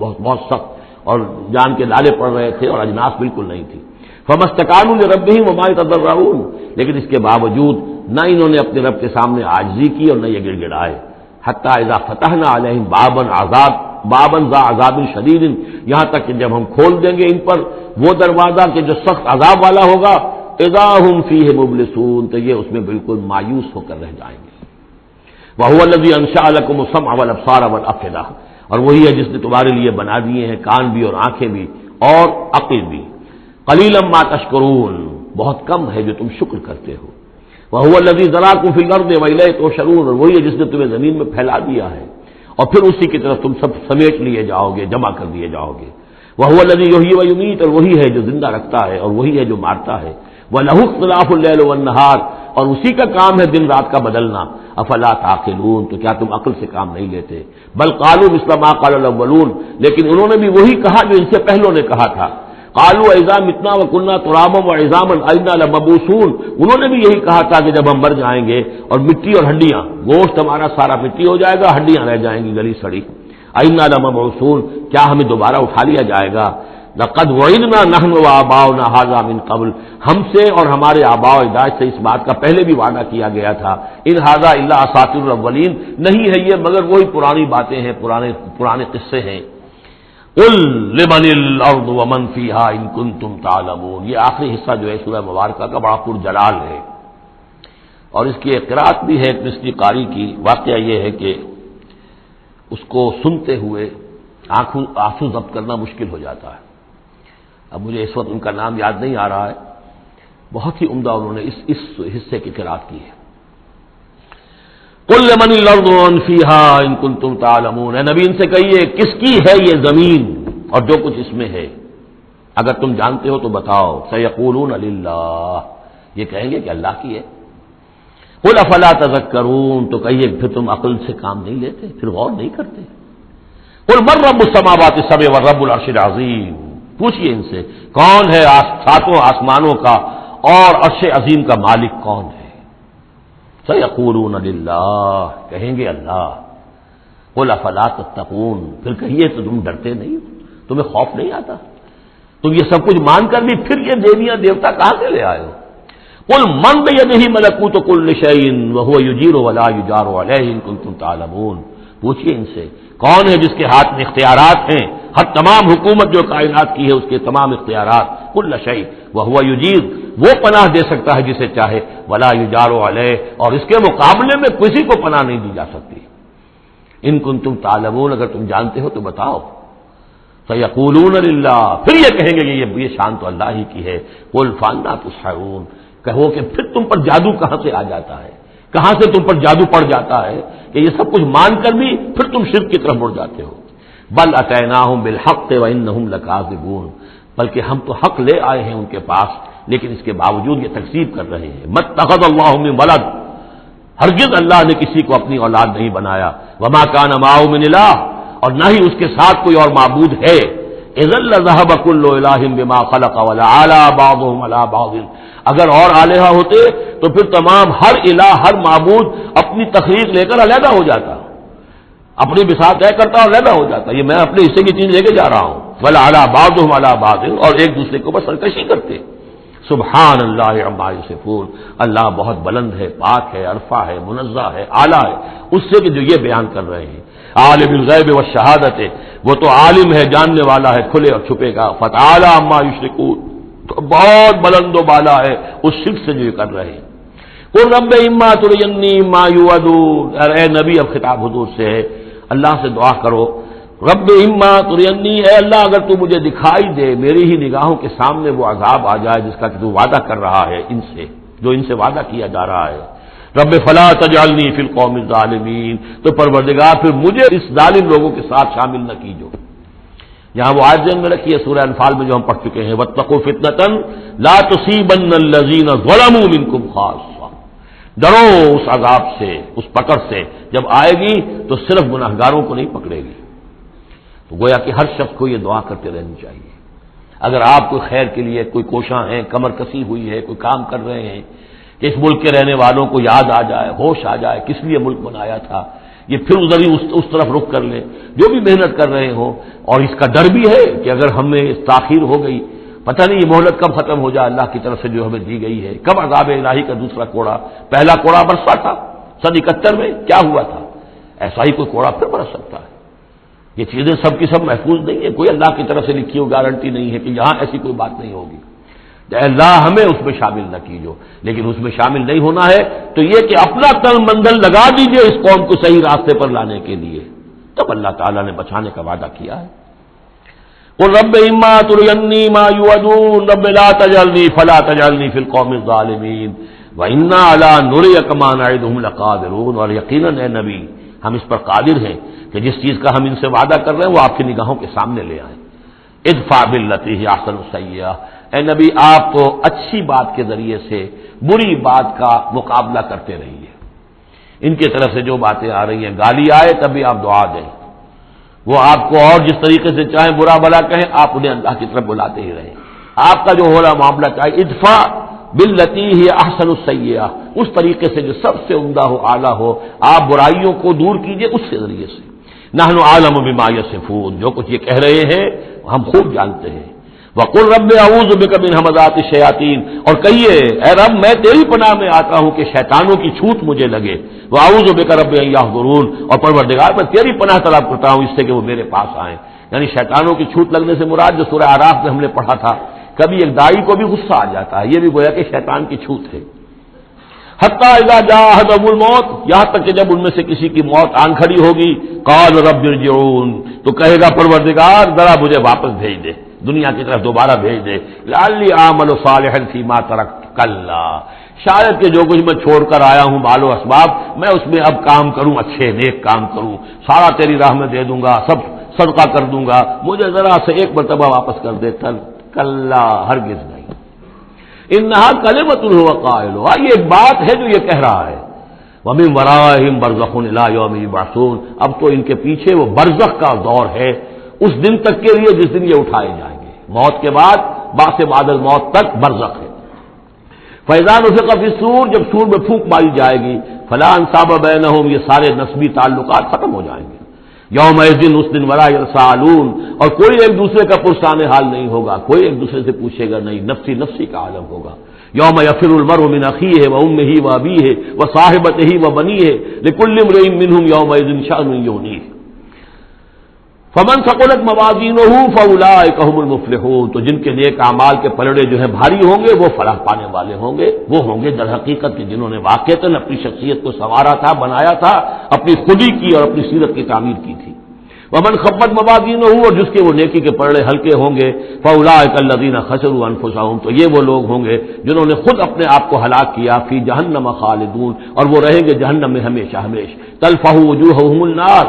بہت بہت سخت، اور جان کے لالے پڑ رہے تھے اور اجناس بالکل نہیں تھی. فَمَا اسْتَكَانُوا لِرَبِّهِمْ وَمَا يَتَضَرَّعُونَ، لیکن اس کے باوجود نہ انہوں نے اپنے رب کے سامنے عاجزی کی اور نہ یہ گڑ گڑائے. حَتَّىٰ إِذَا فَتَحْنَا عَلَيْهِمْ بابًا ذا عذاب شدید، یہاں تک کہ جب ہم کھول دیں گے ان پر وہ دروازہ کہ جو سخت عذاب والا ہوگا، اذا هم فیہ مبلسون، تو یہ اس میں بالکل مایوس ہو کر رہ جائیں گے. وَهُوَ الَّذِي أَنشَأَ لَكُمُ السَّمْعَ وَالْأَبْصَارَ وَالْأَفْئِدَةَ، اور وہی ہے جس نے تمہارے لیے بنا دیے ہیں کان بھی اور آنکھیں بھی اور عقل بھی. قَلِيلًا مَا تَشْكُرُونَ، بہت کم ہے جو تم شکر کرتے ہو. وَهُوَ الَّذِي ذَرَاكُمْ فِي الْأَرْضِ وَإِلَيْهِ تُحْشَرُونَ، اور وہی ہے جس نے تمہیں زمین میں پھیلا دیا ہے اور پھر اسی کی طرف تم سب سمیٹ لیے جاؤ گے، جمع کر دیے جاؤ گے. وَهُوَ الَّذِي يُحْيِي وَيُمِيتُ، اور وہی ہے جو زندہ رکھتا ہے اور وہی ہے جو مارتا ہے. وَلَهُ اخْتِلَافُ اللَّيْلِ وَالنَّهَارِ، اور اسی کا کام ہے دن رات کا بدلنا. افلا تعقلون، تو کیا تم عقل سے کام نہیں لیتے؟ بل قالوا مثل ما قال الاولون، لیکن انہوں نے بھی وہی کہا جو ان سے پہلوں نے کہا تھا. قالوا اذا متنا وكنا ترابا وعظاما انا لمبعوثون، انہوں نے بھی یہی کہا تھا کہ جب ہم مر جائیں گے اور مٹی اور ہڈیاں، گوشت ہمارا سارا مٹی ہو جائے گا، ہڈیاں رہ جائیں گی گلی سڑی. انا لمبعوثون، کیا ہمیں دوبارہ اٹھا لیا جائے گا؟ لقد وعدنا نحن وآباؤنا هذا من قبل، ہم سے اور ہمارے آباء و اجداد سے اس بات کا پہلے بھی وعدہ کیا گیا تھا. ان هذا الا اساطیر الاولین، نہیں ہے یہ مگر وہی پرانی باتیں ہیں، پرانے قصے ہیں. قل لمن الارض ومن فيها ان كنتم تعلمون، یہ آخری حصہ جو ہے سورہ مبارکہ کا بڑا پرجلال ہے، اور اس کی ایک قرات بھی ہے مصری قاری کی. واقعہ یہ ہے کہ اس کو سنتے ہوئے آنسو ضبط کرنا مشکل ہو جاتا ہے. اب مجھے اس وقت ان کا نام یاد نہیں آ رہا ہے، بہت ہی عمدہ انہوں نے اس حصے کی قرات کی ہے. قل لمن الارض ومن فيها ان كنتم تعلمون، اے نبی ان سے کہیے کس کی ہے یہ زمین اور جو کچھ اس میں ہے، اگر تم جانتے ہو تو بتاؤ. سيقولون لله، یہ کہیں گے کہ اللہ کی ہے. قل افلا تذکرون، تو کہیے پھر تم عقل سے کام نہیں لیتے، پھر غور نہیں کرتے. قل من رب السماوات السبع والرب العرش العظیم، پوچھئے ان سے کون ہے ساتوں آسمانوں کا اور عرش عظیم کا مالک کون ہے. سیقولون للہ، کہیں گے اللہ. قل افلا تتقون، پھر کہیے تو تم ڈرتے نہیں، تمہیں خوف نہیں آتا؟ تم یہ سب کچھ مان کر بھی پھر یہ دیویاں دیوتا کہاں سے لے آئے ہو؟ قل من بیدہ ملکوت کل شیء وہو یجیر ولا یجار علیہ ان کنتم تعلمون، پوچھئے ان سے کون ہے جس کے ہاتھ میں اختیارات ہیں، ہر تمام حکومت جو کائنات کی ہے اس کے تمام اختیارات، کل شیء وہو یجیر، وہ پناہ دے سکتا ہے جسے چاہے، ولا یجار علیہ، اور اس کے مقابلے میں کسی کو پناہ نہیں دی جا سکتی۔ ان کنتم تعلمون، اگر تم جانتے ہو تو بتاؤ۔ سیقولون للہ، پھر یہ کہیں گے کہ یہ شان تو اللہ ہی کی ہے۔ قل فانا تسحرون، کہو کہ پھر تم پر جادو کہاں سے آ جاتا ہے، کہاں سے تم پر جادو پڑ جاتا ہے کہ یہ سب کچھ مان کر بھی پھر تم شرک کی طرف مڑ جاتے ہو۔ بل اتیناہم بالحق وانہم لکاذبون، بلکہ ہم تو حق لے آئے ہیں ان کے پاس، لیکن اس کے باوجود یہ تکذیب کر رہے ہیں۔ متخذ اللہ من ولد، ہرگز اللہ نے کسی کو اپنی اولاد نہیں بنایا، وما کان معہ من الہ، اور نہ ہی اس کے ساتھ کوئی اور معبود ہے۔ اذا لذهب كل الہ بما خلق ولعلى بعضهم على بعض، اگر اور الہہ ہوتے تو پھر تمام ہر الہ ہر معبود اپنی تخلیق لے کر علیحدہ ہو جاتا، اپنی بساط طے کرتا اور علیحدہ ہو جاتا، یہ میں اپنے حصے کی چیز لے کے جا رہا ہوں، ولعلى بعضهم على بعض، اور ایک دوسرے کے اوپر سرکشی کرتے۔ سبحان اللہ عما یصفون، اللہ بہت بلند ہے، پاک ہے، عرفہ ہے، منزہ ہے، اعلیٰ ہے اس سے کہ جو یہ بیان کر رہے ہیں۔ عالم الغیب والشہادت، وہ تو عالم ہے، جاننے والا ہے کھلے اور چھپے کا، فتعالی عما یشرکون، تو بہت بلند و بالا ہے اس شرک سے جو یہ کر رہے ہیں۔ قل رب اما ترینی ما یوعدون، اے نبی اب خطاب حضور سے ہے، اللہ سے دعا کرو، رب اما ترینی، اے اللہ اگر تو مجھے دکھائی دے، میری ہی نگاہوں کے سامنے وہ عذاب آ جائے جس کا کہ تو وعدہ کر رہا ہے ان سے، جو ان سے وعدہ کیا جا رہا ہے، رب فلا تجعلنی فی القوم الظالمین، تو پروردگار پھر مجھے اس ظالم لوگوں کے ساتھ شامل نہ کیجو۔ یہاں وہ آیت ذہن میں رکھی ہے سورہ انفال میں جو ہم پڑھ چکے ہیں، واتقوا فتنۃ لا تصیبن الذین ظلموا منکم خاصۃ، ڈرو اس عذاب سے، اس پکڑ سے، جب آئے گی تو صرف گناہگاروں کو نہیں پکڑے گی۔ تو گویا کہ ہر شخص کو یہ دعا کرتے رہنی چاہیے، اگر آپ کوئی خیر کے لیے کوئی کوشاں ہیں، کمر کسی ہوئی ہے، کوئی کام کر رہے ہیں کہ اس ملک کے رہنے والوں کو یاد آ جائے، ہوش آ جائے کس لیے ملک بنایا تھا، یہ پھر ادھر ہی اس طرف رخ کر لیں، جو بھی محنت کر رہے ہوں، اور اس کا ڈر بھی ہے کہ اگر ہمیں تاخیر ہو گئی، پتہ نہیں یہ مہلت کب ختم ہو جائے اللہ کی طرف سے جو ہمیں دی گئی ہے، کب عذاب الہی کا دوسرا کوڑا، پہلا کوڑا برسا تھا سن 71 میں، کیا ہوا تھا، ایسا ہی کوئی کوڑا پھر برس سکتا ہے۔ یہ چیزیں سب کی سب محفوظ نہیں ہے، کوئی اللہ کی طرف سے لکھی ہو گارنٹی نہیں ہے کہ یہاں ایسی کوئی بات نہیں ہوگی، اللہ ہمیں اس میں شامل نہ کیجو، لیکن اس میں شامل نہیں ہونا ہے تو یہ کہ اپنا تن مندل لگا دیجئے اس قوم کو صحیح راستے پر لانے کے لیے، تب اللہ تعالیٰ نے بچانے کا وعدہ کیا ہے۔ قل رب اما ترینی ما یوعدون رب لا تجعلنی فلا تجعلنی فی القوم الظالمین وانا علی نریک ما نعدہم لقادرون، اور یقیناً اے نبی ہم اس پر قادر ہیں کہ جس چیز کا ہم ان سے وعدہ کر رہے ہیں وہ آپ کی نگاہوں کے سامنے لے آئیں۔ ادفع باللتی ہی احسن السیئہ، اے نبی آپ تو اچھی بات کے ذریعے سے بری بات کا مقابلہ کرتے رہیے، ان کی طرف سے جو باتیں آ رہی ہیں، گالی آئے تب بھی آپ دعا دیں، وہ آپ کو اور جس طریقے سے چاہیں برا بھلا کہیں آپ انہیں اللہ کی طرف بلاتے ہی رہیں، آپ کا جو ہو رہا معاملہ چاہے ادفع باللتی ہی احسن السیئہ، اس طریقے سے جو سب سے عمدہ ہو، اعلیٰ ہو، آپ برائیوں کو دور کیجئے اس کے ذریعے سے۔ نحن عالم بما یصفون، جو کچھ یہ کہہ رہے ہیں ہم خوب جانتے ہیں۔ وقل رب اعوذ بک من ھمزات الشیاطین، اور کہیے اے رب میں تیری پناہ میں آتا ہوں کہ شیطانوں کی چھوٹ مجھے لگے، واعوذ بک رب ان یحضرون، اور پروردگار میں تیری پناہ طلب کرتا ہوں اس سے کہ وہ میرے پاس آئیں۔ یعنی شیطانوں کی چھوٹ لگنے سے مراد جو سورہ اعراف میں ہم نے پڑھا تھا، کبھی ایک داعی کو بھی غصہ آ جاتا ہے، یہ بھی گویا کہ شیطان کی چھوٹ ہے۔ حتی اذا جاء احدهم الموت، یہاں تک کہ جب ان میں سے کسی کی موت آن کھڑی ہوگی، قال رب ارجعون، تو کہے گا پروردگار ذرا مجھے واپس بھیج دے، دنیا کی طرف دوبارہ بھیج دے، لعلی اعمل صالحا فیما ترکت، کلا، شاید کہ جو کچھ میں چھوڑ کر آیا ہوں مال و اسباب، میں اس میں اب کام کروں، اچھے نیک کام کروں، سارا تیری راہ میں دے دوں گا، سب صدقہ کر دوں گا، مجھے ذرا سے ایک مرتبہ واپس کر دے، کلا، ہرگز نہیں، انہا کلمۃ هو قائلھا، یہ ایک بات ہے جو یہ کہہ رہا ہے، ومن ورائہم برزخ الی یوم یبعثون، اب تو ان کے پیچھے وہ برزخ کا دور ہے اس دن تک کے لیے جس دن یہ اٹھائے جائیں گے، موت کے بعد بعث بعد الموت تک برزخ ہے۔ فاذا نفخ فی الصور، جب سور میں پھونک ماری جائے گی، فلا انصاب بینہم، یہ سارے نسبی تعلقات ختم ہو جائیں گے، یومئذ اس دن ولا یسالون، اور کوئی ایک دوسرے کا پرسان حال نہیں ہوگا، کوئی ایک دوسرے سے پوچھے گا نہیں، نفسی نفسی کا عالم ہوگا، یوم یفر المرء من اخیہ وامہ وابیہ وصاحبتہ وبنیہ لکل امرئ منہم یومئذ شأن یغنیہ فمن ثقلت موازینہ فاولئک هم المفلحون، تو جن کے نیک اعمال کے پلڑے جو ہیں بھاری ہوں گے وہ فلاح پانے والے ہوں گے، وہ ہوں گے در حقیقت کہ جنہوں نے واقعتاً اپنی شخصیت کو سنوارا تھا، بنایا تھا، اپنی خودی کی اور اپنی سیرت کی تعمیر کی تھی۔ ومن خفت موازینہ، اور جس کے وہ نیکی کے پلڑے ہلکے ہوں گے، فاولئک الذین خسروا انفسهم، تو یہ وہ لوگ ہوں گے جنہوں نے خود اپنے آپ کو ہلاک کیا، فی جہنم خالدون، اور وہ رہیں گے جہنم میں ہمیشہ ہمیش، تلفح وجوہہم النار،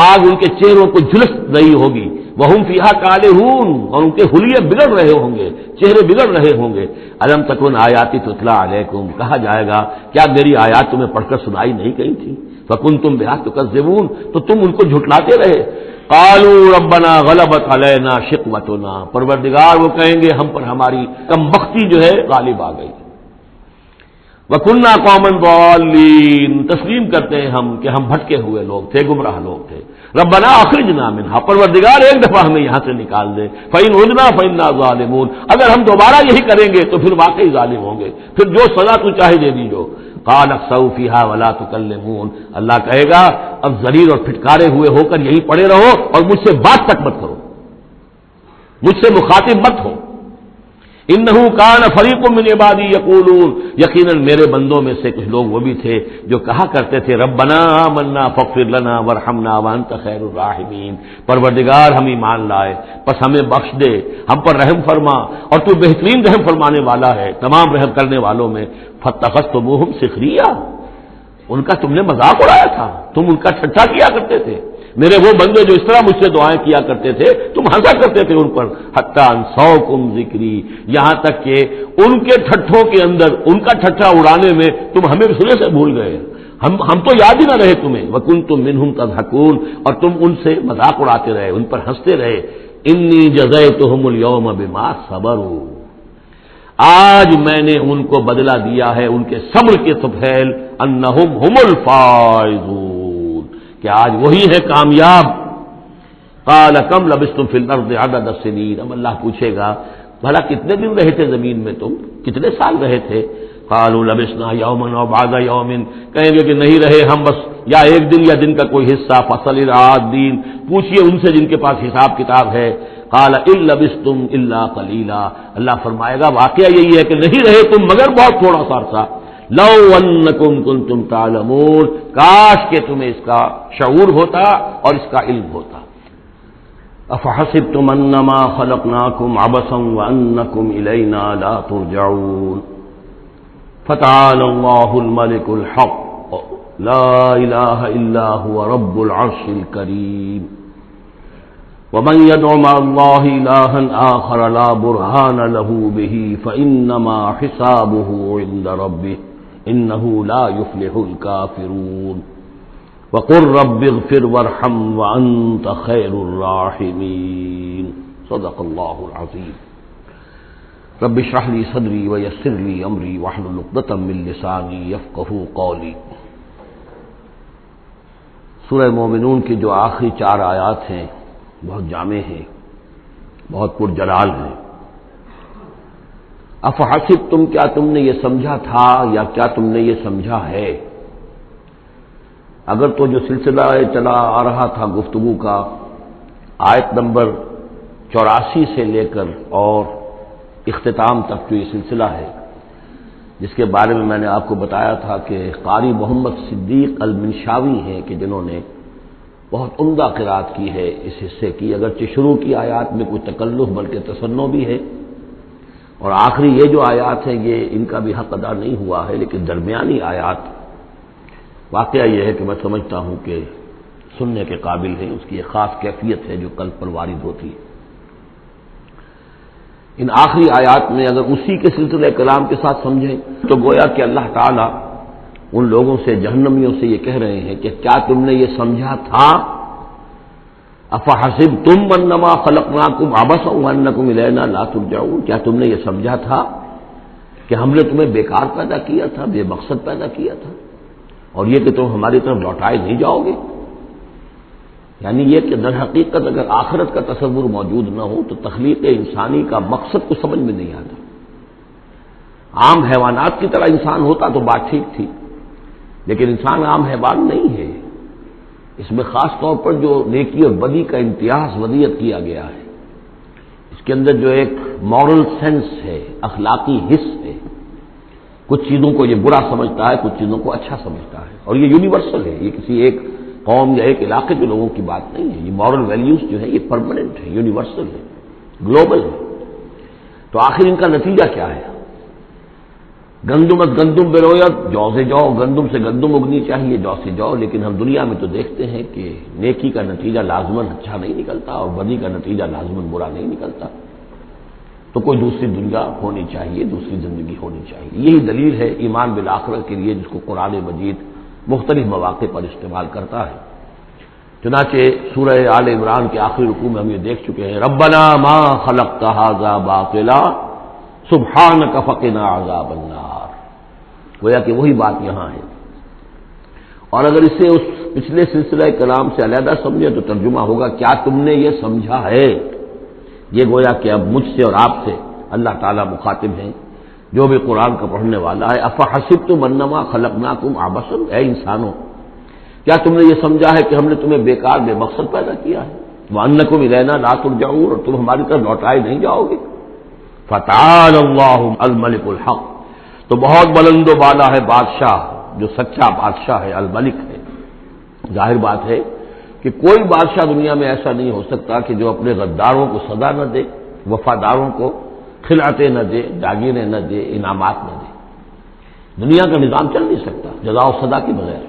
آگ ان کے چہروں کو جھلس رہی ہوگی، وہم فیہا کالہون، اور ان کے حلیے بگڑ رہے ہوں گے، چہرے بگڑ رہے ہوں گے۔ الم تکن آیاتی تتلی علیکم، کہا جائے گا کیا میری آیات تمہیں پڑھ کر سنائی نہیں گئی تھی؟ فکنتم بہا تکذبون، تو تم ان کو جھٹلاتے رہے۔ قالوا ربنا غلبت علینا شقوتنا، پروردگار وہ کہیں گے ہم پر ہماری کم بختی جو ہے غالب آ گئی۔ وَكُنَّا قَوْمًا ضَالِّينَ، تسلیم کرتے ہیں ہم کہ ہم بھٹکے ہوئے لوگ تھے، گمراہ لوگ تھے۔ ربنا اخرجنا منها، پروردگار ایک دفعہ ہمیں یہاں سے نکال دے، فَإِنْ عُدْنَا فَإِنَّا ظَالِمُونَ، اگر ہم دوبارہ یہی کریں گے تو پھر واقعی ظالم ہوں گے، پھر جو سزا تو چاہے دے دیجو۔ قَالَ اخْسَئُوا فِيهَا وَلَا تُكَلِّمُونَ، اللہ کہے گا اب ذلیل اور پھٹکارے ہوئے ہو کر یہیں پڑے رہو اور مجھ سے بات تک مت کرو، مجھ سے مخاطب مت ہو۔ انہ کان فریق من عبادی یقولون، یقیناً میرے بندوں میں سے کچھ لوگ وہ بھی تھے جو کہا کرتے تھے ربنا آمنا فاغفر لنا وارحمنا وانت خیر الراحمین، پروردگار ہم ایمان لائے پس ہمیں بخش دے، ہم پر رحم فرما اور تو بہترین رحم فرمانے والا ہے تمام رحم کرنے والوں میں۔ فاتخذتموہم سخریا، ان کا تم نے مذاق اڑایا تھا، تم ان کا ٹھٹھا کیا کرتے تھے، میرے وہ بندے جو اس طرح مجھ سے دعائیں کیا کرتے تھے تم ہنسا کرتے تھے ان پر۔ حتی انسوکم ذکری، یہاں تک کہ ان کے ٹھٹھوں کے اندر ان کا ٹھٹھا اڑانے میں تم ہمیں سنے سے بھول گئے، ہم تو یاد ہی نہ رہے تمہیں۔ وکنتم منہم تضحکون، اور تم ان سے مذاق اڑاتے رہے، ان پر ہنستے رہے۔ انی جزیتہم اليوم بما صبروا، آج میں نے ان کو بدلہ دیا ہے ان کے صبر کے سفیل، انہم هم الفائزون، کہ آج وہی ہے کامیاب۔ قال کم لبثتم فی الارض عدد السنین، اب اللہ پوچھے گا بھلا کتنے دن رہے تھے زمین میں، تم کتنے سال رہے تھے؟ قالوا لبثنا یوما او بعض یوم، کہیں گے کہ نہیں رہے ہم بس یا ایک دن یا دن کا کوئی حصہ۔ فصل العادین، پوچھئے ان سے جن کے پاس حساب کتاب ہے۔ قال ان لبثتم الا قلیلا، اللہ فرمائے گا واقعہ یہی ہے کہ نہیں رہے تم مگر بہت تھوڑا سا عرصہ۔ لو انکم کنتم تعلمون، کاش کہ تمہیں اس کا شعور ہوتا اور اس کا علم ہوتا۔ افحسبتم انما خلقناکم عبثا وانکم الینا لا ترجعون، فتعالى الله الملك الحق لا الہ الا هو رب العرش الکریم، ومن يدع مع الله إلها آخر لا برهان له به فإنما حسابه عند ربه إنه لا يفلح الكافرون، وقل رب اغفر وارحم وأنت خير الراحمين، صدق الله العظيم۔ رب اشرح لي صدري ويسر لي أمري واحلل عقدة من لساني يفقهوا قولي۔ سورہ مومنون کی جو آخری 4 آیات ہیں بہت جامع ہیں، بہت پرجلال ہیں۔ افحسبتم، کیا تم نے یہ سمجھا تھا یا کیا تم نے یہ سمجھا ہے؟ اگر تو جو سلسلہ چلا آ رہا تھا گفتگو کا، آیت نمبر 84 سے لے کر اور اختتام تک جو یہ سلسلہ ہے، جس کے بارے میں نے آپ کو بتایا تھا کہ قاری محمد صدیق المنشاوی ہیں کہ جنہوں نے بہت عمدہ قرات کی ہے اس حصے کی، اگرچہ شروع کی آیات میں کوئی تکلف بلکہ تصنع بھی ہے، اور آخری یہ جو آیات ہیں یہ ان کا بھی حق ادا نہیں ہوا ہے، لیکن درمیانی آیات واقعہ یہ ہے کہ میں سمجھتا ہوں کہ سننے کے قابل ہیں، اس کی ایک خاص کیفیت ہے جو قلب پر وارد ہوتی ہے۔ ان آخری آیات میں اگر اسی کے سلسلہ کلام کے ساتھ سمجھیں تو گویا کہ اللہ تعالی ان لوگوں سے، جہنمیوں سے یہ کہہ رہے ہیں کہ کیا تم نے یہ سمجھا تھا؟ افحسبتم انما خلقناکم عبثا وانکم الینا لا ترجعون، کیا تم نے یہ سمجھا تھا کہ ہم نے تمہیں بیکار پیدا کیا تھا، بے مقصد پیدا کیا تھا، اور یہ کہ تم ہماری طرف لوٹائے نہیں جاؤ گے؟ یعنی یہ کہ در حقیقت اگر آخرت کا تصور موجود نہ ہو تو تخلیق انسانی کا مقصد کو سمجھ میں نہیں آتا۔ عام حیوانات کی طرح انسان ہوتا تو بات ٹھیک تھی، لیکن انسان عام حیوان نہیں ہے۔ اس میں خاص طور پر جو نیکی اور بدی کا امتیاز ودیت کیا گیا ہے، اس کے اندر جو ایک مورل سینس ہے، اخلاقی حص ہے، کچھ چیزوں کو یہ برا سمجھتا ہے، کچھ چیزوں کو اچھا سمجھتا ہے، اور یہ یونیورسل ہے، یہ کسی ایک قوم یا ایک علاقے کے لوگوں کی بات نہیں ہے۔ یہ مورل ویلیوز جو ہے یہ پرماننٹ ہے، یونیورسل ہے، گلوبل ہے۔ تو آخر ان کا نتیجہ کیا ہے؟ گندمت گندم برویت، جو سے جو، گندم سے گندم اگنی چاہیے، جو سے جو، لیکن ہم دنیا میں تو دیکھتے ہیں کہ نیکی کا نتیجہ لازماً اچھا نہیں نکلتا اور بدی کا نتیجہ لازماً برا نہیں نکلتا۔ تو کوئی دوسری دنیا ہونی چاہیے، دوسری زندگی ہونی چاہیے۔ یہی دلیل ہے ایمان بالآخرت کے لیے، جس کو قرآن مجید مختلف مواقع پر استعمال کرتا ہے۔ چنانچہ سورہ آل عمران کے آخری رکوع میں ہم یہ دیکھ چکے ہیں، ربنا ما خلقت ھذا باطلا سبحانک فقنا عذاب النار۔ گویا کہ وہی بات یہاں ہے، اور اگر اسے اس پچھلے سلسلہ کلام سے علیحدہ سمجھے تو ترجمہ ہوگا کیا تم نے یہ سمجھا ہے؟ یہ گویا کہ اب مجھ سے اور آپ سے اللہ تعالیٰ مخاطب ہیں، جو بھی قرآن کا پڑھنے والا ہے۔ افحسبتم انما خلقناکم عبثا، اے انسانوں کیا تم نے یہ سمجھا ہے کہ ہم نے تمہیں بیکار بے مقصد پیدا کیا ہے؟ وانکم الینا لا ترجعون، اور تم ہماری طرف لوٹائے نہیں جاؤ گے۔ فتعالى اللہ الملک الحق، تو بہت بلند و بالا ہے بادشاہ، جو سچا بادشاہ ہے، الملک ہے۔ ظاہر بات ہے کہ کوئی بادشاہ دنیا میں ایسا نہیں ہو سکتا کہ جو اپنے غداروں کو سزا نہ دے، وفاداروں کو خلعتیں نہ دے، جاگیریں نہ دے، انعامات نہ دے۔ دنیا کا نظام چل نہیں سکتا جزا و سزا کے بغیر۔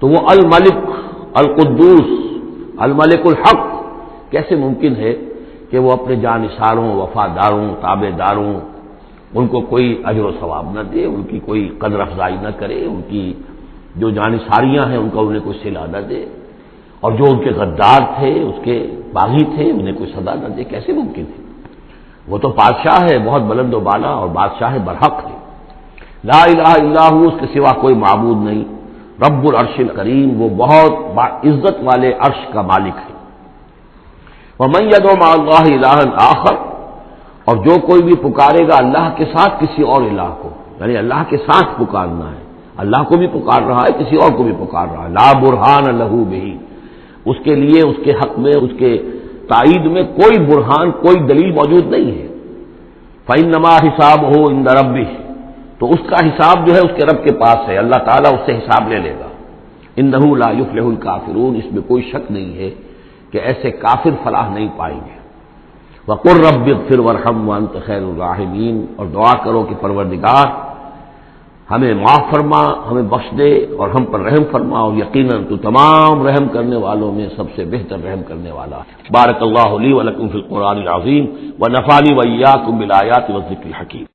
تو وہ الملک، القدوس، الملک الحق کیسے ممکن ہے کہ وہ اپنے جانثاروں، وفاداروں، تابع داروں، ان کو کوئی اجر و ثواب نہ دے، ان کی کوئی قدر افزائی نہ کرے، ان کی جو جانثاریاں ہیں ان کا انہیں کوئی صلہ نہ دے، اور جو ان کے غدار تھے، اس کے باغی تھے، انہیں کوئی سزا نہ دے؟ کیسے ممکن ہے؟ وہ تو بادشاہ ہے، بہت بلند و بالا، اور بادشاہ برحق ہے۔ لا الہ الا ہو، اس کے سوا کوئی معبود نہیں۔ رب العرش الکریم، وہ بہت عزت والے عرش کا مالک ہے۔ ومن يدع مع اللہ الہا آخر، اور جو کوئی بھی پکارے گا اللہ کے ساتھ کسی اور الہ کو، یعنی اللہ کے ساتھ پکارنا ہے، اللہ کو بھی پکار رہا ہے، کسی اور کو بھی پکار رہا ہے، لا برہان لہ بہ، اس کے لیے، اس کے حق میں، اس کے تائید میں کوئی برہان، کوئی دلیل موجود نہیں ہے۔ فإنما حسابہ عند ربہ، تو اس کا حساب جو ہے اس کے رب کے پاس ہے، اللہ تعالیٰ اس سے حساب لے لے گا۔ انہ لا یفلح الکافرون، اس میں کوئی شک نہیں ہے کہ ایسے کافر فلاح نہیں پائیں گے۔ وقل رب اغفر وارحم وانت خیر الراحمین، اور دعا کرو کہ پروردگار ہمیں معاف فرما، ہمیں بخش دے اور ہم پر رحم فرما، اور یقیناً تو تمام رحم کرنے والوں میں سب سے بہتر رحم کرنے والا ہے۔ بارک اللہ لی ولکم فی القرآن العظیم ونفعنی وإیاکم بالآیات والذکر الحکیم۔